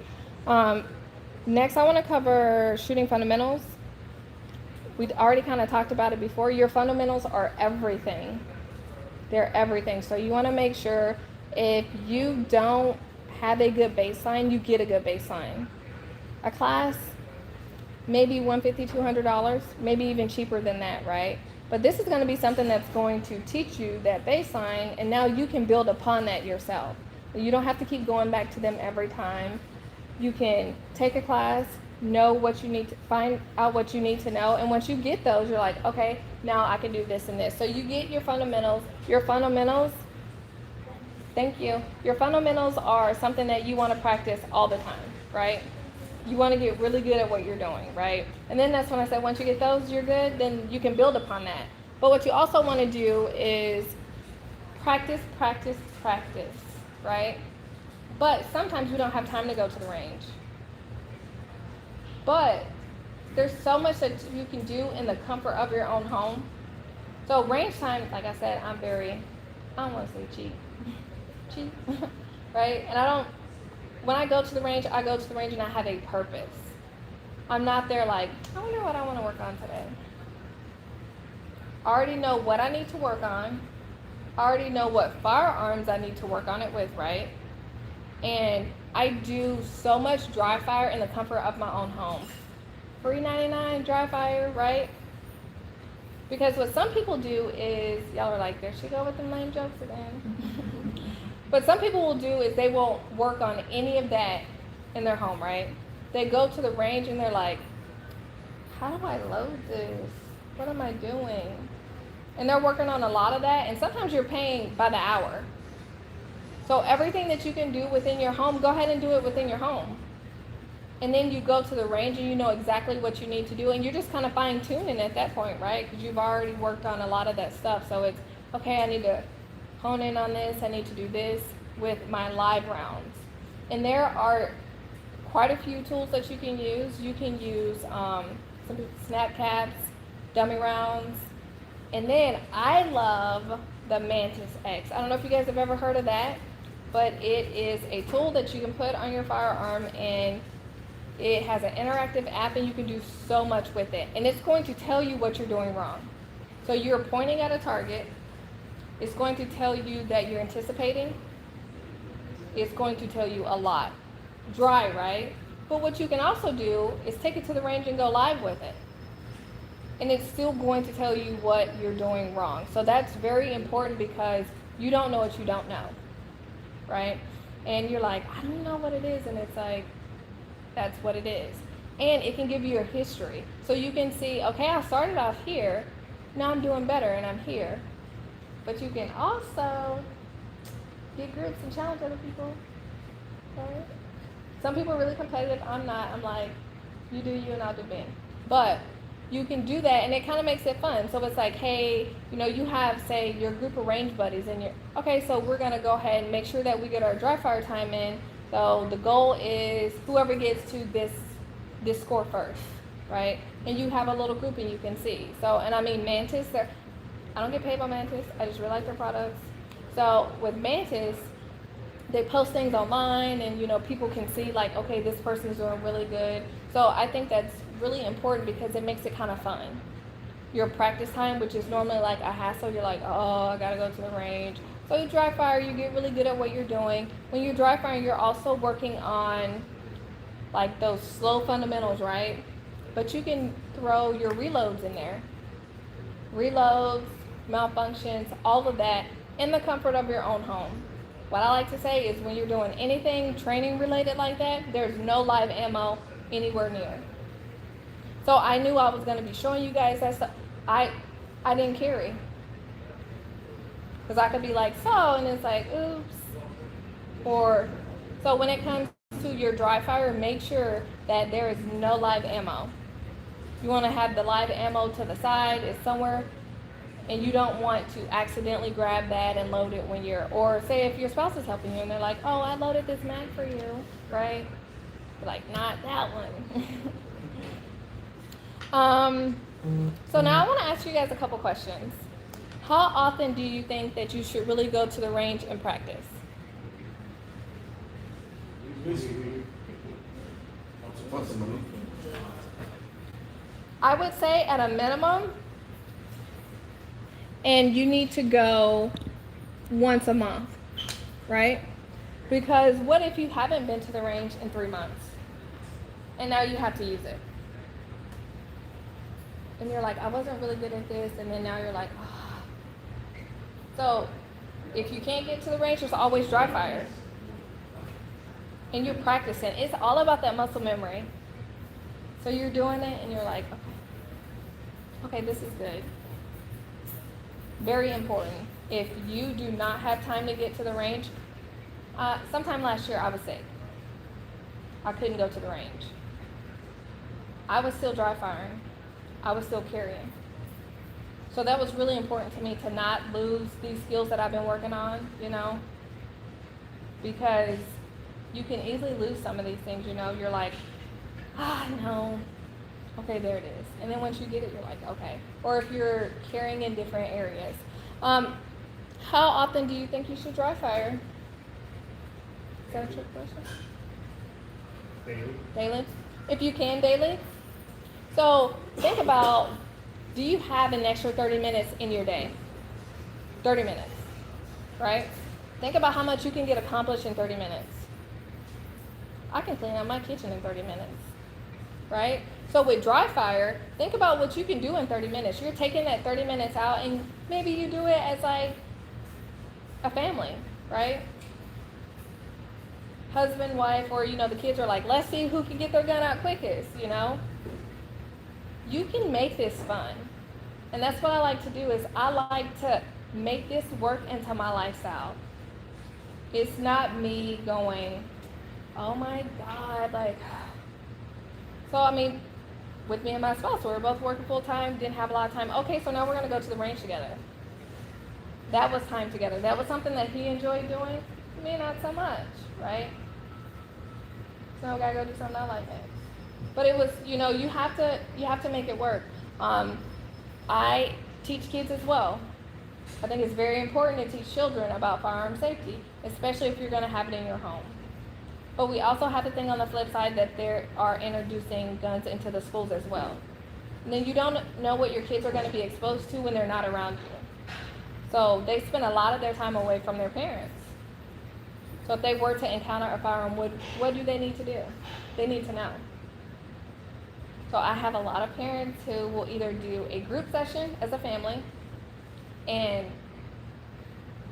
Next, I want to cover shooting fundamentals. We already kind of talked about it before. Your fundamentals are everything. They're everything. So you want to make sure if you don't have a good baseline, you get a good baseline. A class, maybe $150, $200, maybe even cheaper than that, right? But this is going to be something that's going to teach you that baseline, and now you can build upon that yourself. You don't have to keep going back to them every time. You can take a class, know what you need to find out what you need to know, and once you get those, you're like, okay, now I can do this and this. So you get your fundamentals. Thank you. Your fundamentals are something that you want to practice all the time, right? You want to get really good at what you're doing, right? And then that's when I said once you get those, you're good, then you can build upon that. But what you also want to do is practice, practice, practice, right? But sometimes we don't have time to go to the range. But there's so much that you can do in the comfort of your own home. So range time, like I said, I don't want to say cheap, right? And when I go to the range and I have a purpose. I'm not there like, I wonder what I want to work on today. I already know what I need to work on. I already know what firearms I need to work on it with, right? And I do so much dry fire in the comfort of my own home. $3.99 dry fire, right? Because what some people do is, y'all are like, there she go with the lame jokes again. But some people will do is they won't work on any of that in their home, right? They go to the range and they're like, how do I load this? What am I doing? And they're working on a lot of that, and sometimes you're paying by the hour. So everything that you can do within your home, go ahead and do it within your home. And then you go to the range and you know exactly what you need to do, and you're just kind of fine-tuning at that point, right? Because you've already worked on a lot of that stuff. So it's, okay, I need to hone in on this, I need to do this with my live rounds. And there are quite a few tools that you can use. You can use some snap caps, dummy rounds, and then I love the Mantis X. I don't know if you guys have ever heard of that, but it is a tool that you can put on your firearm, and it has an interactive app, and you can do so much with it. And it's going to tell you what you're doing wrong. So you're pointing at a target. It's going to tell you that you're anticipating. It's going to tell you a lot. Dry, right? But what you can also do is take it to the range and go live with it. And it's still going to tell you what you're doing wrong. So that's very important, because you don't know what you don't know, right? And you're like, I don't know what it is. And it's like, that's what it is. And it can give you a history. So you can see, okay, I started off here. Now I'm doing better and I'm here. But you can also get groups and challenge other people, right? Some people are really competitive. I'm not. I'm like, you do you and I'll do me. But you can do that, and it kind of makes it fun. So it's like, hey, you have, say, your group of range buddies, and you're, okay, so we're going to go ahead and make sure that we get our dry fire time in. So the goal is whoever gets to this score first, right? And you have a little group and you can see. So, and I mean, Mantis, I don't get paid by Mantis. I just really like their products. So with Mantis, they post things online, and people can see like, okay, this person's doing really good. So I think that's really important, because it makes it kind of fun. Your practice time, which is normally like a hassle, you're like, oh, I gotta go to the range. So you dry fire, you get really good at what you're doing. When you're dry firing, you're also working on like those slow fundamentals, right? But you can throw your reloads in there. Reloads, malfunctions, all of that in the comfort of your own home. What I like to say is, when you're doing anything training related like that, there's no live ammo anywhere near. So I knew I was going to be showing you guys that stuff. I didn't carry. Because I could be like, so, and it's like, oops. Or, so when it comes to your dry fire, make sure that there is no live ammo. You want to have the live ammo to the side, it's somewhere, and you don't want to accidentally grab that and load it when you're, or say if your spouse is helping you and they're like, oh, I loaded this mag for you, right? You're like, not that one. So now I want to ask you guys a couple questions. How often do you think that you should really go to the range and practice? I would say at a minimum, and you need to go once a month, right? Because what if you haven't been to the range in 3 months and now you have to use it? And you're like, I wasn't really good at this, and then now you're like, oh. So if you can't get to the range, there's always dry fire. and you're practicing. It's all about that muscle memory. So you're doing it and you're like, okay, this is good. Very important. If you do not have time to get to the range, sometime last year I was sick. I couldn't go to the range. I was still dry firing. I was still carrying. So that was really important to me to not lose these skills that I've been working on, you know, because you can easily lose some of these things, you know. You're like, no. Okay, there it is. And then once you get it, you're like, okay. Or if you're carrying in different areas. How often do you think you should dry fire? Is that a trick question? Daily. Daily? If you can, daily. So think about, do you have an extra 30 minutes in your day? 30 minutes, right? Think about how much you can get accomplished in 30 minutes. I can clean out my kitchen in 30 minutes, right? So with dry fire, think about what you can do in 30 minutes. You're taking that 30 minutes out and maybe you do it as like a family, right? Husband, wife, or, you know, the kids are like, let's see who can get their gun out quickest, you know? You can make this fun. And that's what I like to do is I like to make this work into my lifestyle. It's not me going, oh my God, like, so I mean, with me and my spouse, we were both working full time, didn't have a lot of time. Okay, so now we're gonna go to the range together. That was time together. That was something that he enjoyed doing. Me, not so much, right? So I gotta go do something I like next. But it was, you know, you have to make it work. I teach kids as well. I think it's very important to teach children about firearm safety, especially if you're gonna have it in your home. But we also have the thing on the flip side that they are introducing guns into the schools as well. And then you don't know what your kids are going to be exposed to when they're not around you. So they spend a lot of their time away from their parents. So if they were to encounter a firearm, what do they need to do? They need to know. So I have a lot of parents who will either do a group session as a family, and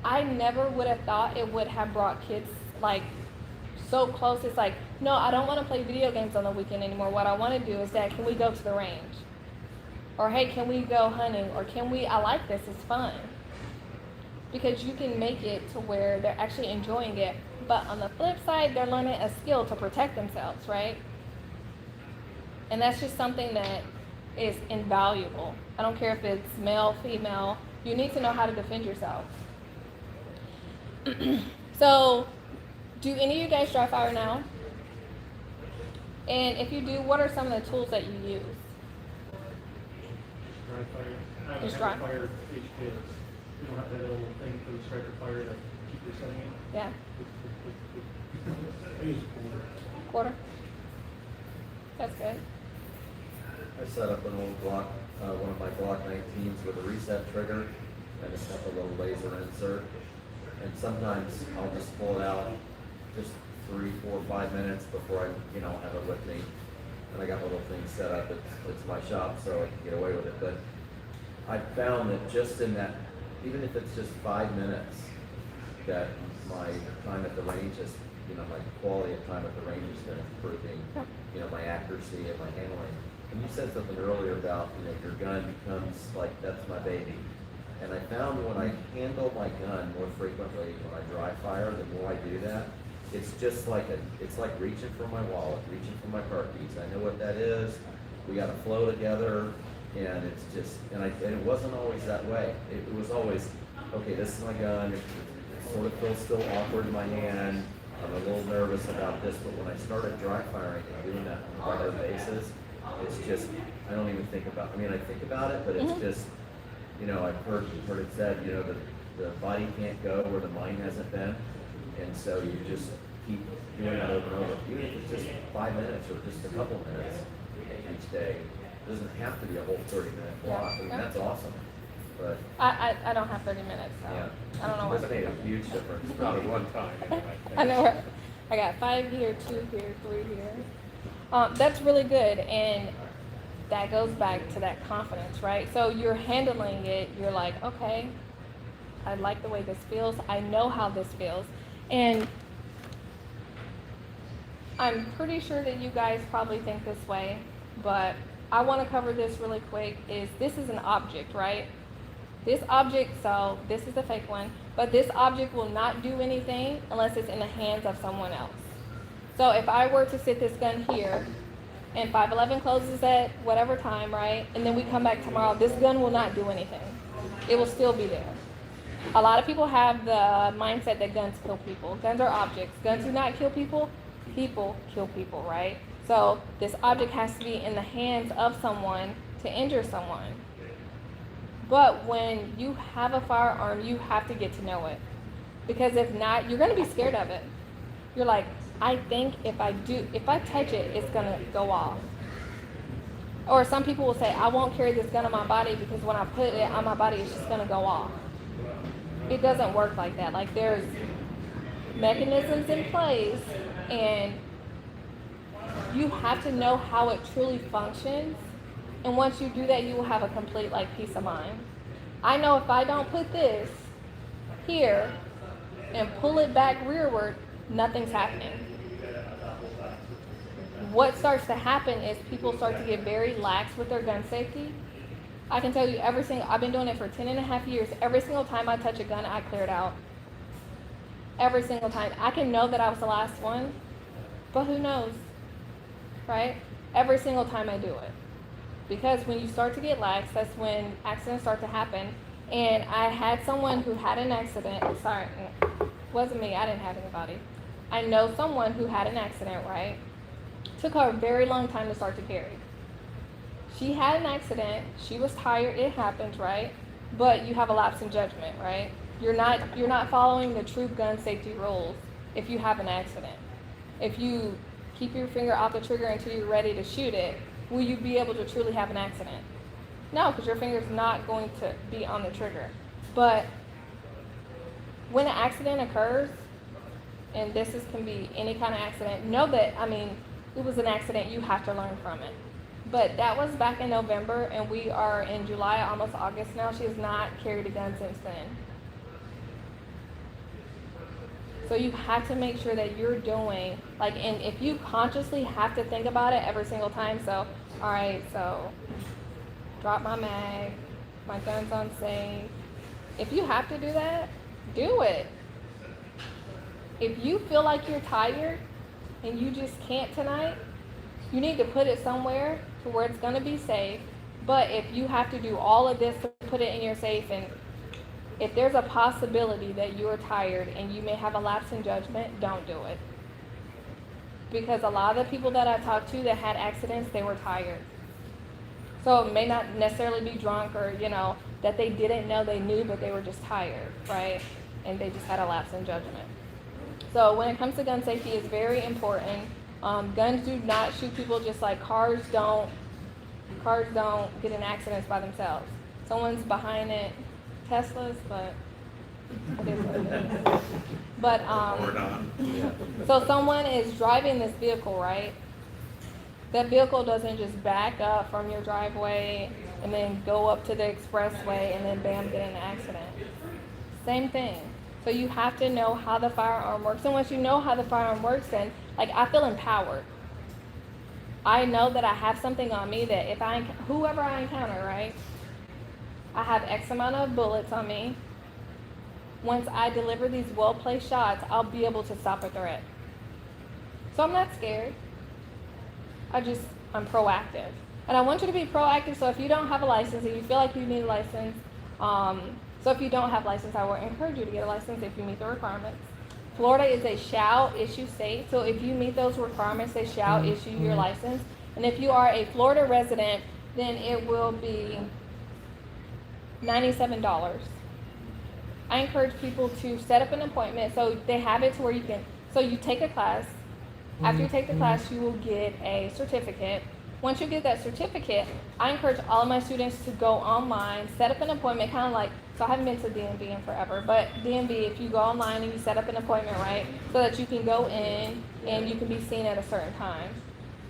I never would have thought it would have brought kids like so close. It's like, no, I don't want to play video games on the weekend anymore. What I want to do is that, can we go to the range? Or hey, can we go hunting? Or I like this, it's fun. Because you can make it to where they're actually enjoying it. But on the flip side, they're learning a skill to protect themselves, right? And that's just something that is invaluable. I don't care if it's male, female, you need to know how to defend yourself. So, do any of you guys dry fire now? And if you do, what are some of the tools that you use? Dry fire. Just I dry? have a fire HK. You don't have that little thing for the striker fire to keep your setting in. Yeah, I use a quarter. quarter? That's good. I set up an old Glock, one of my Glock 19s with a reset trigger, and just have a little laser insert. And sometimes I'll just pull it out just 3, 4, 5 minutes before I, have it with me. And I got little things set up. It's my shop, so I can get away with it. But I found that just in that, even if it's just 5 minutes, that my time at the range is, my quality of time at the range has been improving. My accuracy and my handling. And you said something earlier about, your gun becomes like, that's my baby. And I found when I handle my gun more frequently, when I dry fire, the more I do that, it's just like it's like reaching for my wallet, reaching for my car keys. I know what that is. We got to flow together, and it's just, and it wasn't always that way. It was always, okay, this is my gun. It sort of feels still awkward in my hand. I'm a little nervous about this, but when I started dry firing and doing that on a regular basis, it's just, I don't even think about, I think about it, but it's just, I've heard it said, the body can't go where the mind hasn't been. And so you just keep doing that over and over. Even if it's just 5 minutes or just a couple minutes each day. It doesn't have to be a whole 30-minute block. That's awesome. But I don't have 30 minutes, so yeah, I don't know it's what. made a huge difference. Probably one time anyway. I know. I got 5 here, 2 here, 3 here. That's really good, and that goes back to that confidence, right? So you're handling it. You're like, okay, I like the way this feels. I know how this feels, and I'm pretty sure that you guys probably think this way, but I want to cover this really quick. This is an object, right? This object, so this is a fake one, but this object will not do anything unless it's in the hands of someone else. So if I were to sit this gun here, and 511 closes at whatever time, right? And then we come back tomorrow, this gun will not do anything. It will still be there. A lot of people have the mindset that guns kill people. Guns are objects. Guns do not kill people. People kill people, right? So this object has to be in the hands of someone to injure someone. But when you have a firearm, you have to get to know it. Because if not, you're going to be scared of it. You're like, I think if I touch it, it's going to go off. Or some people will say, I won't carry this gun on my body because when I put it on my body, it's just going to go off. It doesn't work like that. Like, there's mechanisms in place, and you have to know how it truly functions. And once you do that, you will have a complete, like, peace of mind. I know if I don't put this here and pull it back rearward, nothing's happening. What starts to happen is people start to get very lax with their gun safety. I can tell you I've been doing it for 10.5 years. Every single time I touch a gun, I clear it out. Every single time. I can know that I was the last one, but who knows, right? Every single time I do it. Because when you start to get lax, that's when accidents start to happen. And I had someone who had an accident. Sorry, it wasn't me. I didn't have anybody. I know someone who had an accident, right? Took her a very long time to start to carry. She had an accident. She was tired. It happens, right? But you have a lapse in judgment, right? You're not following the true gun safety rules if you have an accident. If you keep your finger off the trigger until you're ready to shoot it, will you be able to truly have an accident? No, because your finger's not going to be on the trigger. But when an accident occurs, and can be any kind of accident, know that, it was an accident, you have to learn from it. But that was back in November, and we are in July, almost August now. She has not carried a gun since then. So you have to make sure that you're doing, and if you consciously have to think about it every single time, so, all right, so drop my mag, my gun's unsafe. If you have to do that, do it. If you feel like you're tired and you just can't tonight, you need to put it somewhere to where it's going to be safe. But if you have to do all of this to put it in your safe, and if there's a possibility that you are tired and you may have a lapse in judgment, don't do it. Because a lot of the people that I talked to that had accidents, they were tired. So it may not necessarily be drunk or, that they didn't know they knew, but they were just tired, right? And they just had a lapse in judgment. So when it comes to gun safety, it's very important. Guns do not shoot people, just like cars don't get in accidents by themselves. Someone's behind it. Teslas, but it is what it is. But so someone is driving this vehicle, right? That vehicle doesn't just back up from your driveway and then go up to the expressway and then bam, get in an accident. Same thing. So you have to know how the firearm works, and once you know how the firearm works, then I feel empowered. I know that I have something on me that whoever I encounter, right? I have X amount of bullets on me. Once I deliver these well-placed shots, I'll be able to stop a threat. So I'm not scared. I'm proactive. And I want you to be proactive, so if you don't have a license and you feel like you need a license, so if you don't have a license, I will encourage you to get a license if you meet the requirements. Florida is a shall issue state, so if you meet those requirements, they shall issue your license. And if you are a Florida resident, then it will be $97. I encourage people to set up an appointment, so they have it to where you take a class. After you take the class, you will get a certificate. Once you get that certificate, I encourage all of my students to go online, set up an appointment, so I haven't been to DMV in forever, but DMV, if you go online and you set up an appointment, right, so that you can go in and you can be seen at a certain time.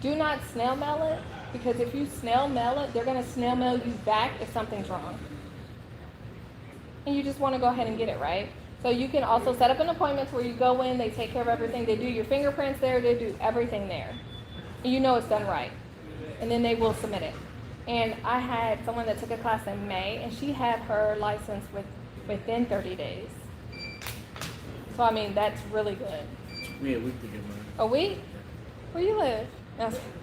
Do not snail mail it, because if you snail mail it, they're going to snail mail you back if something's wrong. And you just want to go ahead and get it, right? So you can also set up an appointment where you go in, they take care of everything, they do your fingerprints there, they do everything there. And you know it's done right. And then they will submit it. And I had someone that took a class in May, and she had her license within 30 days. So I mean, that's really good. Me, a week to get mine. A week? Where you live?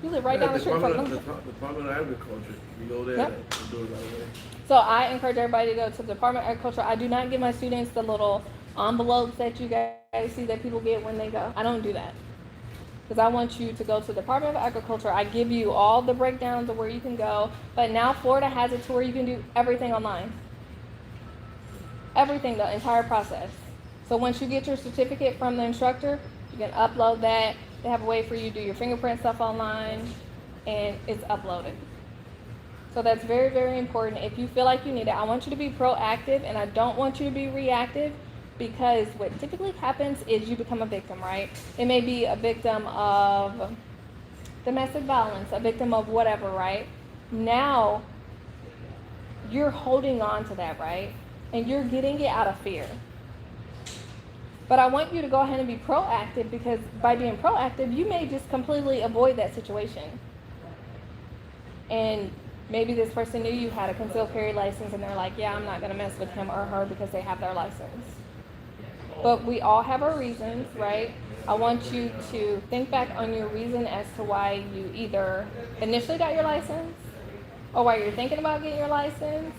You live right down the street from them. Department of Agriculture. You go there Yep. and do it right away. So I encourage everybody to go to the Department of Agriculture. I do not give my students the little envelopes that you guys see that people get when they go. I don't do that. Because I want you to go to the Department of Agriculture. I give you all the breakdowns of where you can go. But now Florida has it to where you can do everything online. Everything, the entire process. So once you get your certificate from the instructor, you can upload that. They have a way for you to do your fingerprint stuff online, and it's uploaded. So that's very, very important. If you feel like you need it, I want you to be proactive, and I don't want you to be reactive, because what typically happens is you become a victim, right? It may be a victim of domestic violence, a victim of whatever, right? Now, you're holding on to that, right? And you're getting it out of fear. But I want you to go ahead and be proactive, because by being proactive, you may just completely avoid that situation. And maybe this person knew you had a concealed carry license, and they're like, yeah, I'm not going to mess with him or her because they have their license. But we all have our reasons, right? I want you to think back on your reason as to why you either initially got your license, or why you're thinking about getting your license,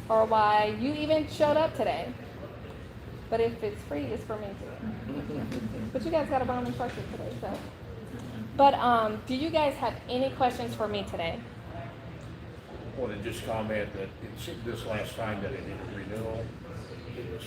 or why you even showed up today. But if it's free, it's for me too. But you guys got a bomb instructor today, so. But do you guys have any questions for me today? I want to just comment that this last time that I did a renewal, it was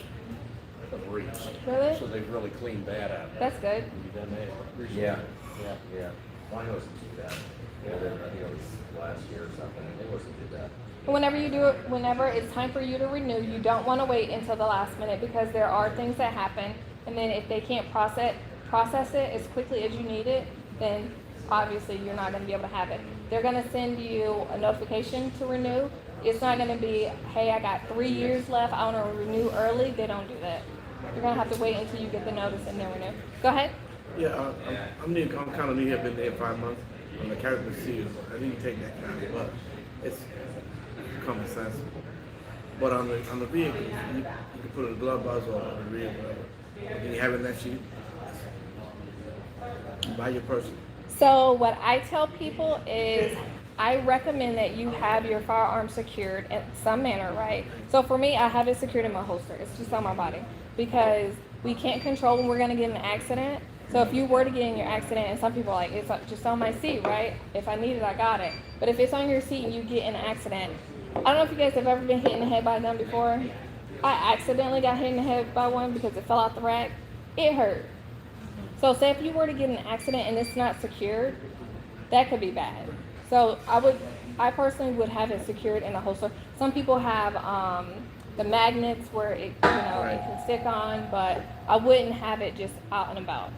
a breeze. Really? So they've really cleaned that up. That's good. Have you done that recently? Yeah. Mine wasn't too bad. I think it was last year or something, and it wasn't too bad. Whenever you do it, whenever it's time for you to renew, you don't want to wait until the last minute, because there are things that happen, and then if they can't process it as quickly as you need it, then obviously you're not going to be able to have it. They're going to send you a notification to renew. It's not going to be, hey, I got 3 years left, I want to renew early. They don't do that. You're going to have to wait until you get the notice and then renew. Go ahead. Yeah, I'm kind of new here. I've been there 5 months. I'm a character seal. I didn't take that kind, but it's common sense. But on the vehicle, you can put a glove box or on the rear, whatever. And you have it in that sheet. Buy your person. So what I tell people is I recommend that you have your firearm secured in some manner, right? So for me, I have it secured in my holster. It's just on my body, because we can't control when we're going to get in an accident. So if you were to get in your accident, and some people are like, it's just on my seat, right? If I need it, I got it. But if it's on your seat and you get in an accident, I don't know if you guys have ever been hit in the head by a gun before. I accidentally got hit in the head by one because it fell out the rack. It hurt. So say if you were to get in an accident and it's not secured, that could be bad. So I personally would have it secured in a holster. Some people have the magnets where it, it can stick on, but I wouldn't have it just out and about.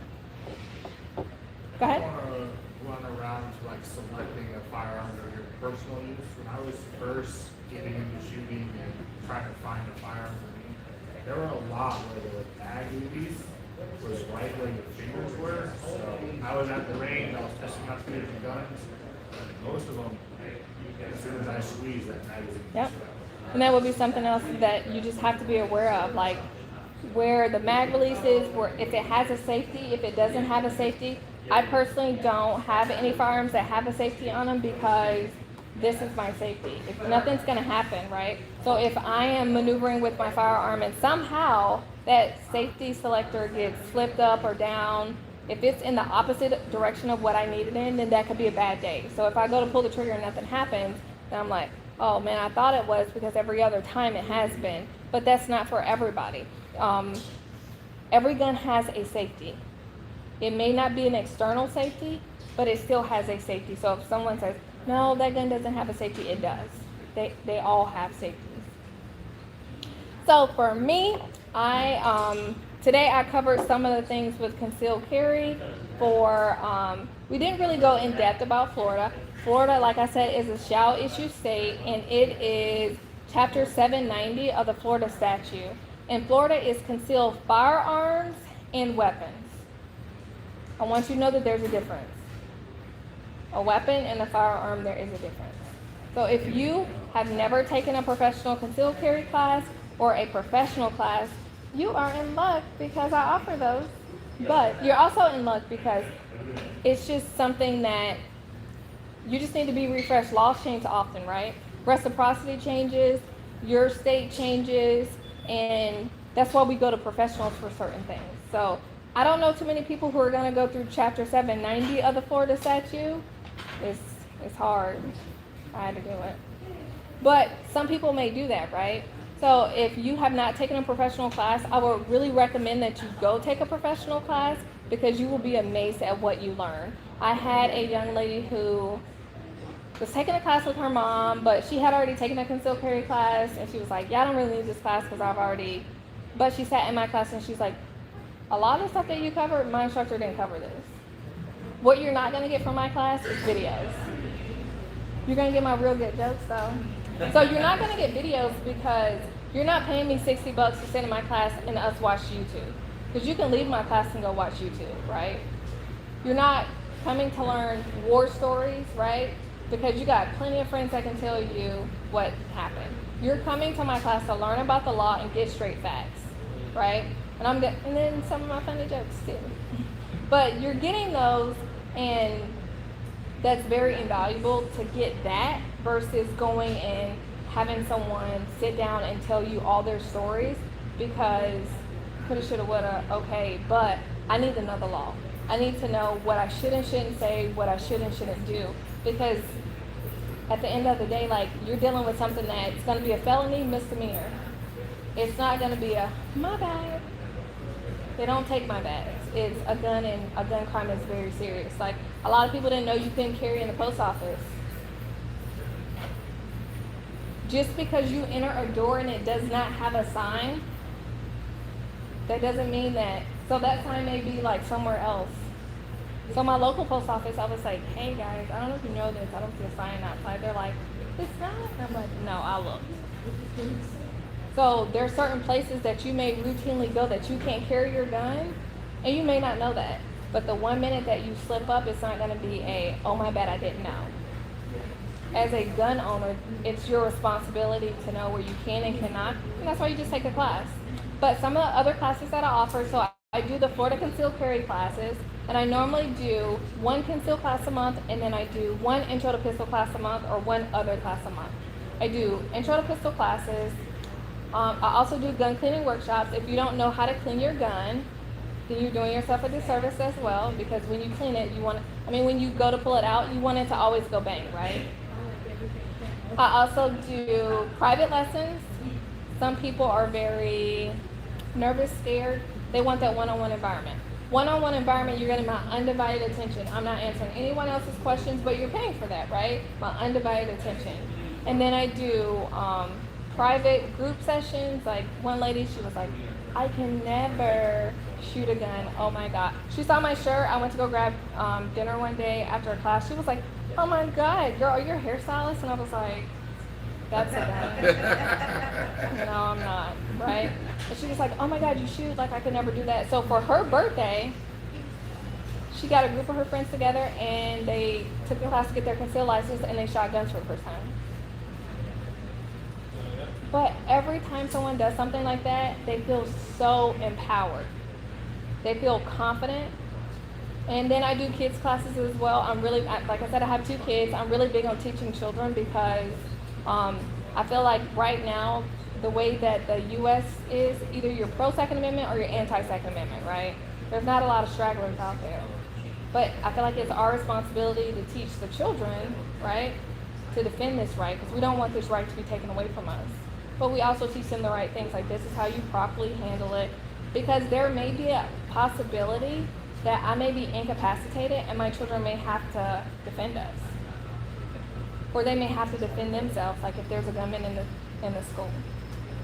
Go ahead. I want to run around to like selecting a firearm for your personal use. When I was first getting into shooting and trying to find a firearm for me, there were a lot where the mag movies was right where your fingers were. So I was at the range, I was testing out the different guns, and most of them, as soon as I squeezed that magazine. Yep. And that would be something else that you just have to be aware of, like where the mag release is, where if it has a safety, if it doesn't have a safety. I personally don't have any firearms that have a safety on them, because this is my safety. If nothing's going to happen, right? So if I am maneuvering with my firearm and somehow that safety selector gets flipped up or down, if it's in the opposite direction of what I need it in, then that could be a bad day. So if I go to pull the trigger and nothing happens, then I'm like, oh man, I thought it was, because every other time it has been. But that's not for everybody. Every gun has a safety. It may not be an external safety, but it still has a safety. So if someone says, no, that gun doesn't have a safety, it does. They all have safeties. So for me, today I covered some of the things with concealed carry. We didn't really go in depth about Florida. Florida, like I said, is a shall issue state, and it is Chapter 790 of the Florida statute. In Florida, it's concealed firearms and weapons. I want you to know that there's a difference. A weapon and a firearm, there is a difference. So if you have never taken a professional concealed carry class or a professional class, you are in luck because I offer those. But you're also in luck because it's just something that you just need to be refreshed. Laws change often, right? Reciprocity changes, your state changes, and that's why we go to professionals for certain things. So I don't know too many people who are going to go through Chapter 790 of the Florida statute. It's hard. I had to do it. But some people may do that, right? So if you have not taken a professional class, I would really recommend that you go take a professional class because you will be amazed at what you learn. I had a young lady who was taking a class with her mom, but she had already taken a concealed carry class, and she was like, yeah, I don't really need this class because I've already, but she sat in my class and she's like, a lot of the stuff that you covered, my instructor didn't cover this. What you're not going to get from my class is videos. You're going to get my real good jokes though. So you're not going to get videos because you're not paying me $60 to sit in my class and us watch YouTube. Because you can leave my class and go watch YouTube, right? You're not coming to learn war stories, right? Because you got plenty of friends that can tell you what happened. You're coming to my class to learn about the law and get straight facts, right? And then some of my funny jokes too. But you're getting those, and that's very invaluable to get that versus going and having someone sit down and tell you all their stories because coulda, shoulda, woulda, okay, but I need to know the law. I need to know what I should and shouldn't say, what I should and shouldn't do, because at the end of the day, like, you're dealing with something that's going to be a felony misdemeanor. It's not going to be a, my bad. They don't take my bags. It's a gun, and a gun crime is very serious. Like, a lot of people didn't know you couldn't carry in the post office. Just because you enter a door and it does not have a sign, that doesn't mean that, so that sign may be like somewhere else. So my local post office, I was like, hey guys, I don't know if you know this, I don't see a sign outside. They're like, it's not. And I'm like, no, I looked. So there are certain places that you may routinely go that you can't carry your gun, and you may not know that. But the 1 minute that you slip up, it's not going to be a, oh my bad, I didn't know. As a gun owner, it's your responsibility to know where you can and cannot, and that's why you just take a class. But some of the other classes that I offer, so I do the Florida Concealed Carry classes, and I normally do one concealed class a month, and then I do one intro to pistol class a month, or one other class a month. I do intro to pistol classes. I also do gun cleaning workshops. If you don't know how to clean your gun, then you're doing yourself a disservice as well, because when you clean it, when you go to pull it out, you want it to always go bang, right? I also do private lessons. Some people are very nervous, scared. They want that one-on-one environment. One-on-one environment, you're getting my undivided attention. I'm not answering anyone else's questions, but you're paying for that, right? My undivided attention. And then I do private group sessions. Like one lady, she was like, I can never shoot a gun. Oh my God. She saw my shirt. I went to go grab dinner one day after a class. She was like, oh my God, girl, are you a hairstylist? And I was like, that's a gun. No, I'm not, right? And she was like, oh my God, you shoot, like I could never do that. So for her birthday, she got a group of her friends together and they took the class to get their concealed license, and they shot guns for the first time. But every time someone does something like that, they feel so empowered. They feel confident. And then I do kids classes as well. Like I said, I have 2 kids. I'm really big on teaching children because I feel like right now, the way that the U.S. is, either you're pro-Second Amendment or you're anti-Second Amendment, right? There's not a lot of stragglers out there. But I feel like it's our responsibility to teach the children, right, to defend this right, because we don't want this right to be taken away from us. But we also teach them the right things, like this is how you properly handle it, because there may be a possibility that I may be incapacitated and my children may have to defend us. Or they may have to defend themselves, like if there's a gunman in the school.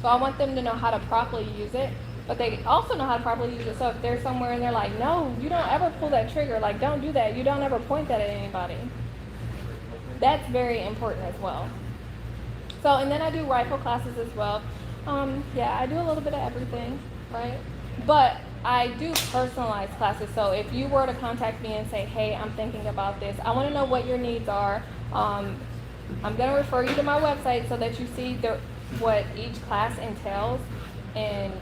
So I want them to know how to properly use it, but they also know how to properly use it. So if they're somewhere and they're like, no, you don't ever pull that trigger, like don't do that, you don't ever point that at anybody. That's very important as well. So, and then I do rifle classes as well. Yeah, I do a little bit of everything, right? But I do personalized classes. So if you were to contact me and say, hey, I'm thinking about this, I want to know what your needs are. I'm going to refer you to my website so that you see what each class entails. And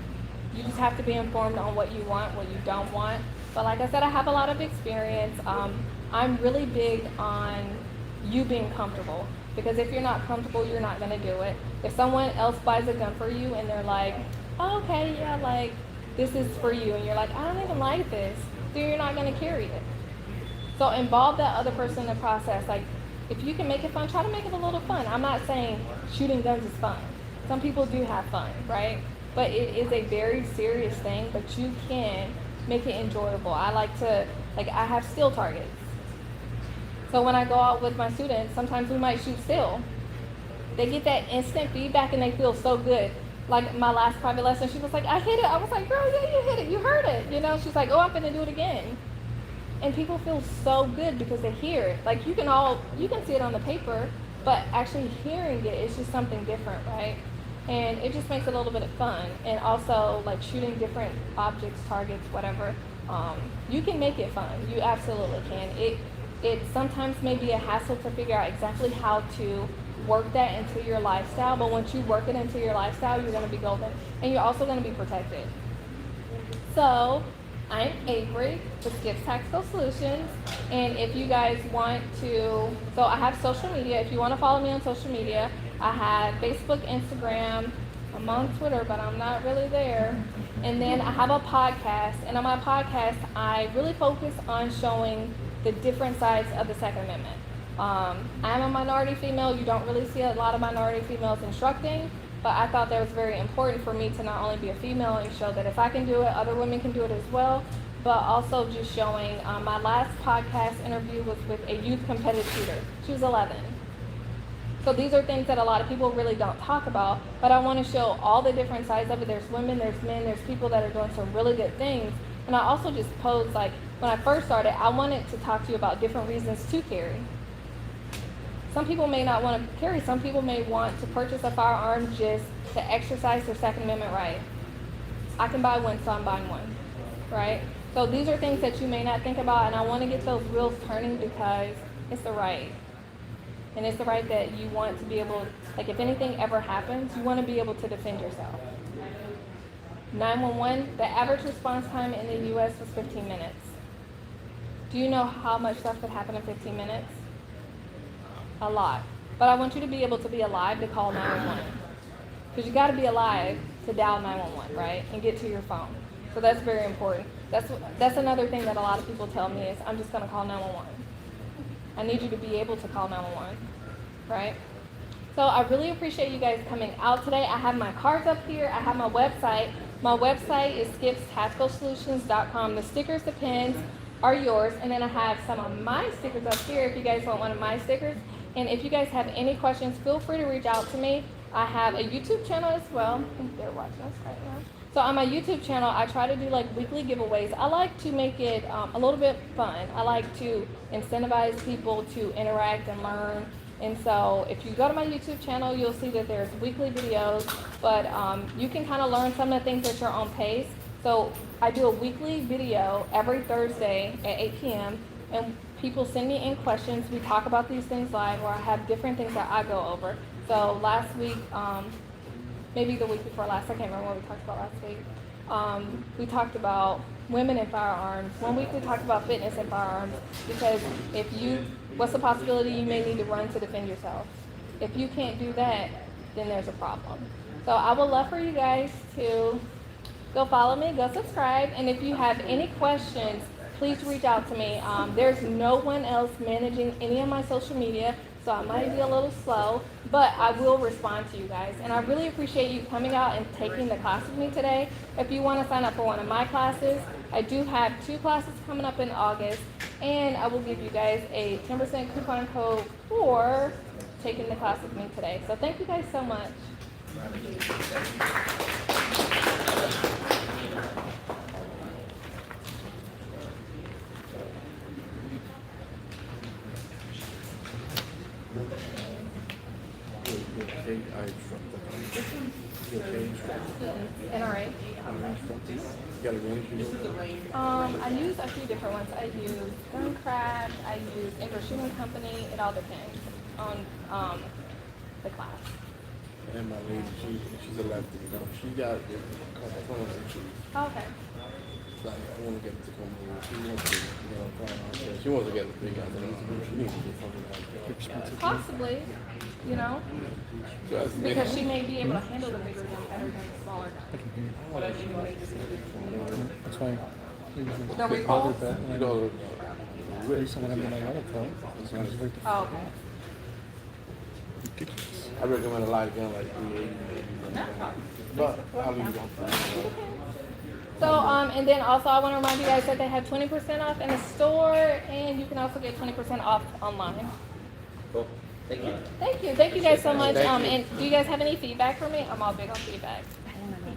you just have to be informed on what you want, what you don't want. But like I said, I have a lot of experience. I'm really big on you being comfortable. Because if you're not comfortable, you're not going to do it. If someone else buys a gun for you and they're like, oh, okay, yeah, like, this is for you, and you're like, I don't even like this, then you're not going to carry it. So involve that other person in the process. Like, if you can make it fun, try to make it a little fun. I'm not saying shooting guns is fun. Some people do have fun, right? But it is a very serious thing, but you can make it enjoyable. I have steel targets. So when I go out with my students, sometimes we might shoot still. They get that instant feedback and they feel so good. Like my last private lesson, she was like, I hit it. I was like, girl, yeah, you hit it. You heard it. You know, she's like, oh, I'm gonna do it again. And people feel so good because they hear it. Like you can see it on the paper, but actually hearing it is just something different, right? And it just makes it a little bit of fun. And also like shooting different objects, targets, whatever. You can make it fun. You absolutely can. It sometimes may be a hassle to figure out exactly how to work that into your lifestyle, but once you work it into your lifestyle, you're going to be golden. And you're also going to be protected. So, I'm Abr with Skips Tactical Solutions, and if you guys want to, so I have social media. If you want to follow me on social media, I have Facebook, Instagram, I'm on Twitter, but I'm not really there. And then I have a podcast, and on my podcast, I really focus on showing the different sides of the Second Amendment. I'm a minority female. You don't really see a lot of minority females instructing, but I thought that was very important for me to not only be a female and show that if I can do it, other women can do it as well, but also just showing, my last podcast interview was with a youth competitive shooter. She was 11. So these are things that a lot of people really don't talk about, but I want to show all the different sides of it. There's women, there's men, there's people that are doing some really good things. And I also just posed, like, when I first started, I wanted to talk to you about different reasons to carry. Some people may not want to carry. Some people may want to purchase a firearm just to exercise their Second Amendment right. I can buy one, so I'm buying one, right? So these are things that you may not think about, and I want to get those wheels turning because it's the right. And it's the right that you want to be able, like if anything ever happens, you want to be able to defend yourself. 911, the average response time in the U.S. was 15 minutes. Do you know how much stuff could happen in 15 minutes? A lot. But I want you to be able to be alive to call 911. Because you got to be alive to dial 911, right? And get to your phone. So that's very important. That's another thing that a lot of people tell me is, I'm just going to call 911. I need you to be able to call 911, right? So I really appreciate you guys coming out today. I have my cards up here. I have my website. My website is skipstacticalsolutions.com. The stickers, the pins are yours. And then I have some of my stickers up here if you guys want one of my stickers. And if you guys have any questions, feel free to reach out to me. I have a YouTube channel as well. I think they're watching us right now. So on my YouTube channel, I try to do like weekly giveaways. I like to make it a little bit fun. I like to incentivize people to interact and learn. And so if you go to my YouTube channel, you'll see that there's weekly videos, but you can kind of learn some of the things at your own pace. So I do a weekly video every Thursday at 8 p.m. and people send me in questions. We talk about these things live, or I have different things that I go over. So last week, maybe the week before last, I can't remember what we talked about last week. We talked about women in firearms. One week we talked about fitness in firearms, because what's the possibility you may need to run to defend yourself? If you can't do that, then there's a problem. So I would love for you guys to go follow me, go subscribe, and if you have any questions, please reach out to me. There's no one else managing any of my social media, so I might be a little slow, but I will respond to you guys. And I really appreciate you coming out and taking the class with me today. If you want to sign up for one of my classes, I do have 2 classes coming up in August, and I will give you guys a 10% coupon code for taking the class with me today. So thank you guys so much. I NRA. You got a range you know? I use a few different ones. I use Guncraft, I use Indoor Shooting Company. It all depends on the class. And my lady, she's a lefty, you know, she got a couple of phones and she's Okay. like, I want to get to come over. She wants to, you know, try out there. She wants to get the big guys. She needs to do something like that. Possibly, you know, So that's me. because she may be able to handle the bigger gun better than the smaller gun. That's fine. No recall? You know, Someone in my other phone. Oh, okay. I recommend a lot of guns like 380 maybe. But I'll leave it on that. So, and then also I want to remind you guys that they have 20% off in the store, and you can also get 20% off online. Cool. Thank you. Thank you. Thank you guys so much. Thank you. And do you guys have any feedback for me? I'm all big on feedback. I want to know.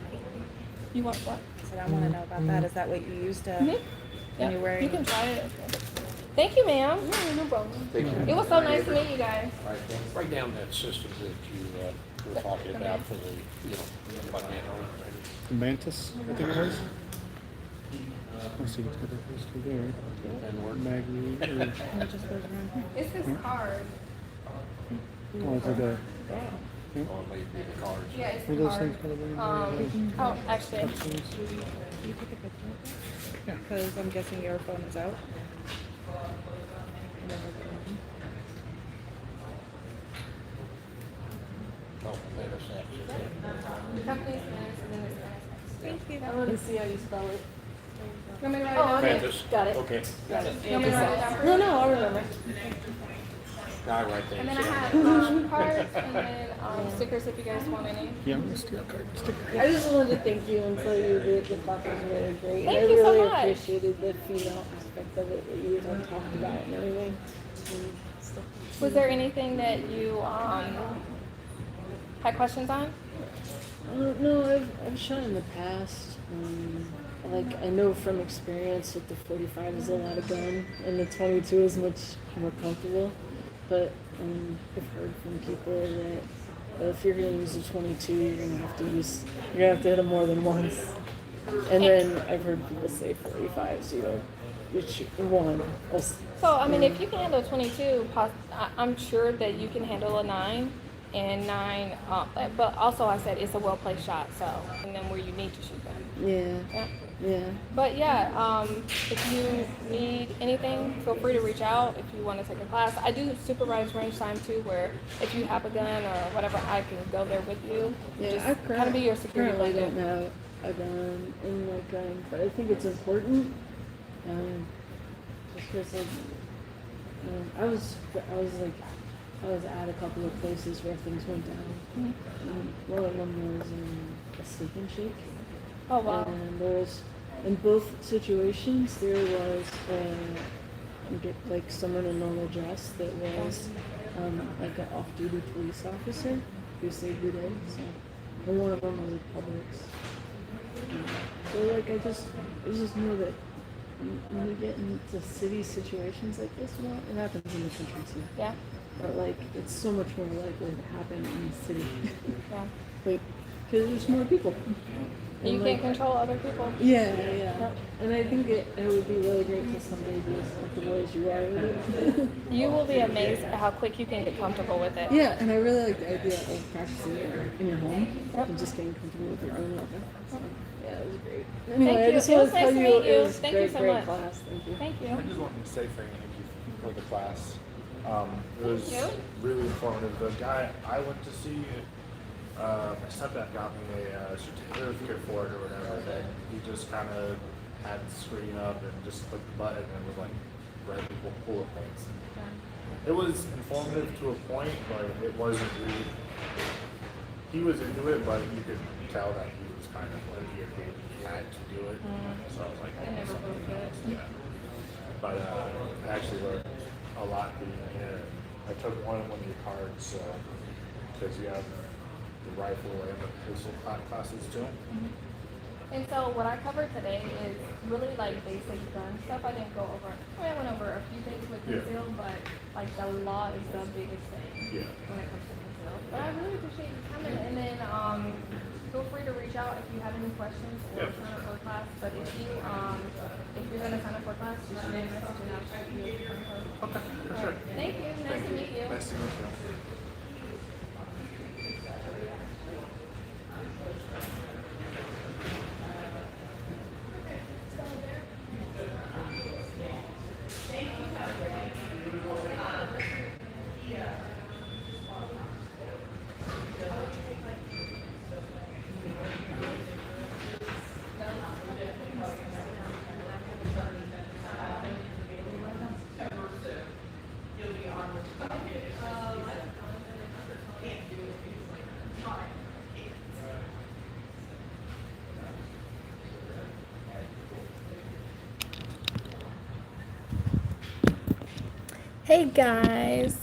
You want what? So I want to know about that. Is that what you used to? Mhm. When you're wearing? You can try it. Thank you, ma'am. Yeah, no problem. Thank you. It was so nice to meet you guys. All right, thanks. Write down that system that you were talking about for the, you know, like The Mantis, I think it was. Let's see, it's got a history there. and work. Maggie, or, It just goes around here. It's his card. oh, it's like a, Or maybe the cards. Yeah, it's what are the those things card. called? Oh, actually, Cutscenes? Can you take a picture of that? Yeah. Because I'm guessing your phone is out. Oh, wait a second. the company's minutes and then it's NSX. Thank you. I want to see how you spell it. You want me to write it down? Mantis. Got it. Okay. Got it. You want me to write it down for you? No, no, I'll remember. I write things And then I down. have cards and then stickers if you guys want any. Yeah, let's do a card sticker. I just wanted to thank you and tell you that the class was really great. Thank I you so really much. appreciated the female aspect of it that you guys all talked about and everything. And stuff. Was there anything that you had questions on? No, I've shot in the past. Like I know from experience that the 45 is a lot of gun and the 22 is much more comfortable. But I've heard from people that if you're gonna use a 22, you're gonna have to hit them more than once. And then I've heard people say 45s, you shoot one. So, I mean, if you can handle 22, I'm sure that you can handle a 9 and 9. But also, I said it's a well-placed shot, so, and then where you need to shoot them. Yeah. Yeah. But yeah, if you need anything, feel free to reach out if you want to take a class. I do supervised range time too, where if you have a gun or whatever, I can go there with you. Yeah, Just I kind of be your security currently blanket. don't have a gun in my gun, but I think it's important. Just because I was at a couple of places where things went down. One of them was a steak and shake. Oh wow. And there was, in both situations, there was like someone in normal dress that was like an off-duty police officer who saved the day. So, and one of them was a Publix. So like I just know that when you get into city situations like this, well, it happens in the country too. Yeah. But like it's so much more likely to happen in the city. Yeah. Like, because there's more people. You And, can't control other people. Yeah. And I think it would be really great for somebody to be as comfortable as you are with it. You will be amazed at how quick you can get comfortable with it. Yeah, and I really like the idea of practicing it in your home Yep. and just getting comfortable with your own weapon. So, yeah, it was great. Anyway, Thank I you. just It wanted was to nice tell to you meet you. it was Thank you great, so great much. class. Thank you. Thank you. I just wanted to say thank you for the class. It was Thank you. really informative. The guy I went to see, my stepdad got me a certificate for it or whatever. And he just kind of had the screen up and just clicked the button and was like, read people bullet points. It was informative to a point, but it wasn't really. He was into it, but you could tell that he was kind of like he had to do it. So I was like, I never booked it. yeah. But I actually learned a lot being here. I took one of your cards because you have the rifle and the pistol classes too. And so what I covered today is really like basic gun stuff. I didn't go over. I went over a few things with Yeah. concealed, but like the law is the biggest thing Yeah. when it comes to concealed. But I really appreciate you coming, and then feel free to reach out if you have any questions or sign up for a class. But if you're gonna sign up for a class, just shoot me a message and I'll shoot you a front code. Okay, for sure. Thank you. Nice to meet you. Nice to meet you. Hey guys.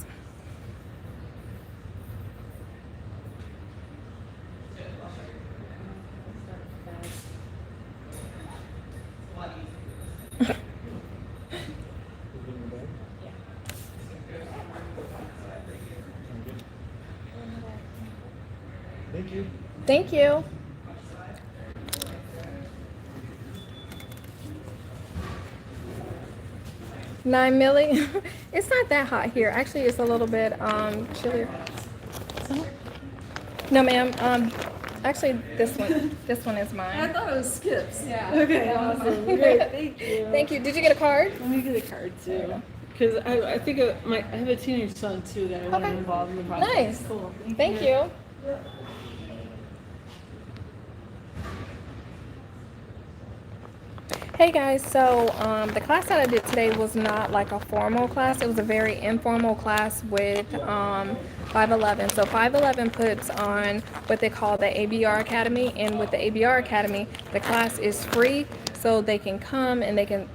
Thank you. Thank you. $9 million. It's not that hot here. Actually, it's a little bit chillier. No, ma'am. Actually, this one is I mine. thought it was Skips. Yeah. Okay, awesome. Great, thank you. Thank you. Did you get a card? Let me get a card too. Because I think I have a teenage son too that I want to Okay. involve in the process. Nice. Cool. Thank you. Hey guys, so the class that I did today was not like a formal class. It was a very informal class with 511. So 511 puts on what they call the ABR Academy, and with the ABR Academy, the class is free, so they can come and they can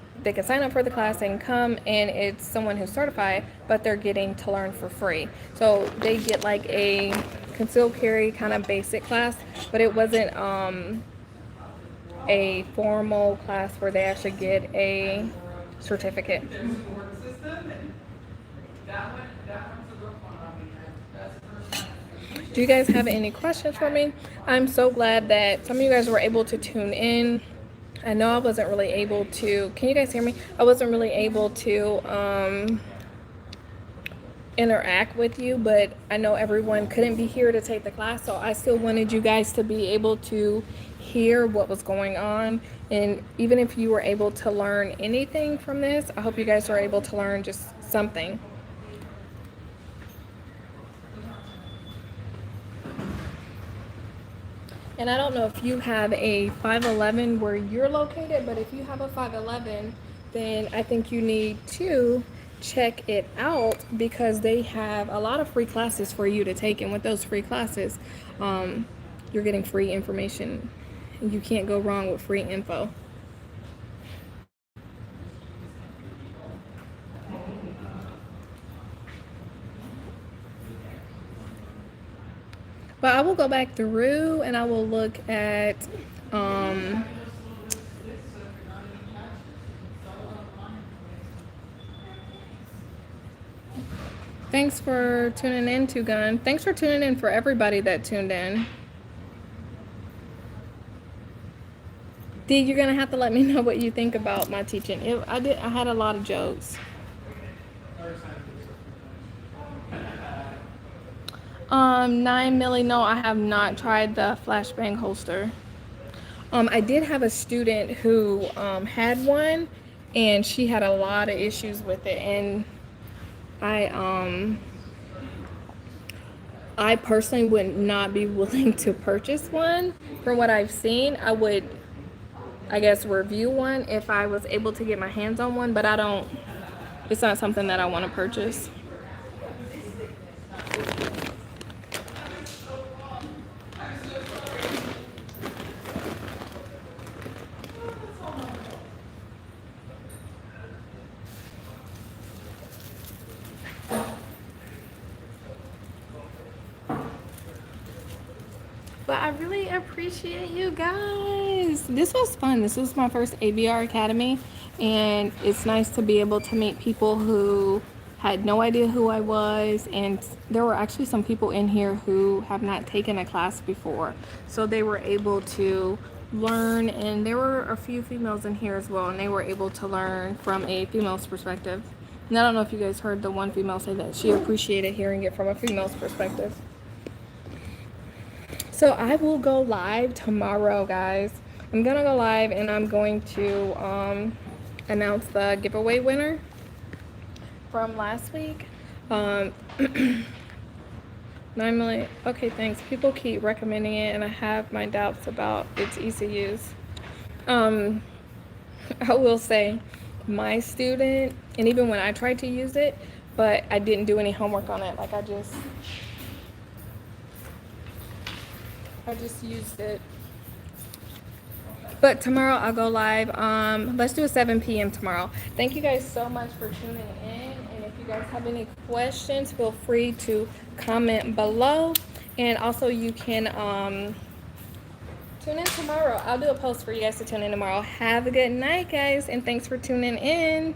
sign up for the class and come, and it's someone who's certified, but they're getting to learn for free. So they get like a concealed carry kind of basic class, but it wasn't a formal class where they actually get a certificate. Support system, and that one's a real fun. I mean, that's the first time. Do you guys have any questions for me? I'm so glad that some of you guys were able to tune in. I know I wasn't really able to, can you guys hear me? I wasn't really able to interact with you, but I know everyone couldn't be here to take the class, so I still wanted you guys to be able to hear what was going on. And even if you were able to learn anything from this, I hope you guys were able to learn just something. And I don't know if you have a 511 where you're located, but if you have a 511, then I think you need to check it out, because they have a lot of free classes for you to take. And with those free classes, you're getting free information. You can't go wrong with free info. But I will go back through and I will look at thanks for tuning in, Two Gun. Thanks for tuning in for everybody that tuned in. Dee, you're gonna have to let me know what you think about my teaching. I had a lot of jokes. 9 milli, no, I have not tried the flashbang holster. I did have a student who had one, and she had a lot of issues with it, and I personally would not be willing to purchase one. From what I've seen, I would, I guess, review one if I was able to get my hands on one, but it's not something that I want to purchase. But I really appreciate you guys. This was fun. This was my first ABR Academy, and it's nice to be able to meet people who had no idea who I was, and there were actually some people in here who have not taken a class before, so they were able to learn, and there were a few females in here as well, and they were able to learn from a female's perspective. And I don't know if you guys heard the one female say that she appreciated hearing it from a female's perspective. So I will go live tomorrow, guys. I'm gonna go live and I'm going to announce the giveaway winner from last week. 9 million. Okay, thanks. People keep recommending it, and I have my doubts about its easy use. I will say, my student, and even when I tried to use it, but I didn't do any homework on it. Like I just used it. But tomorrow I'll go live. Let's do a 7 p.m. tomorrow. Thank you guys so much for tuning in. And if you guys have any questions, feel free to comment below. And also you can tune in tomorrow. I'll do a post for you guys to tune in tomorrow. Have a good night, guys. And thanks for tuning in.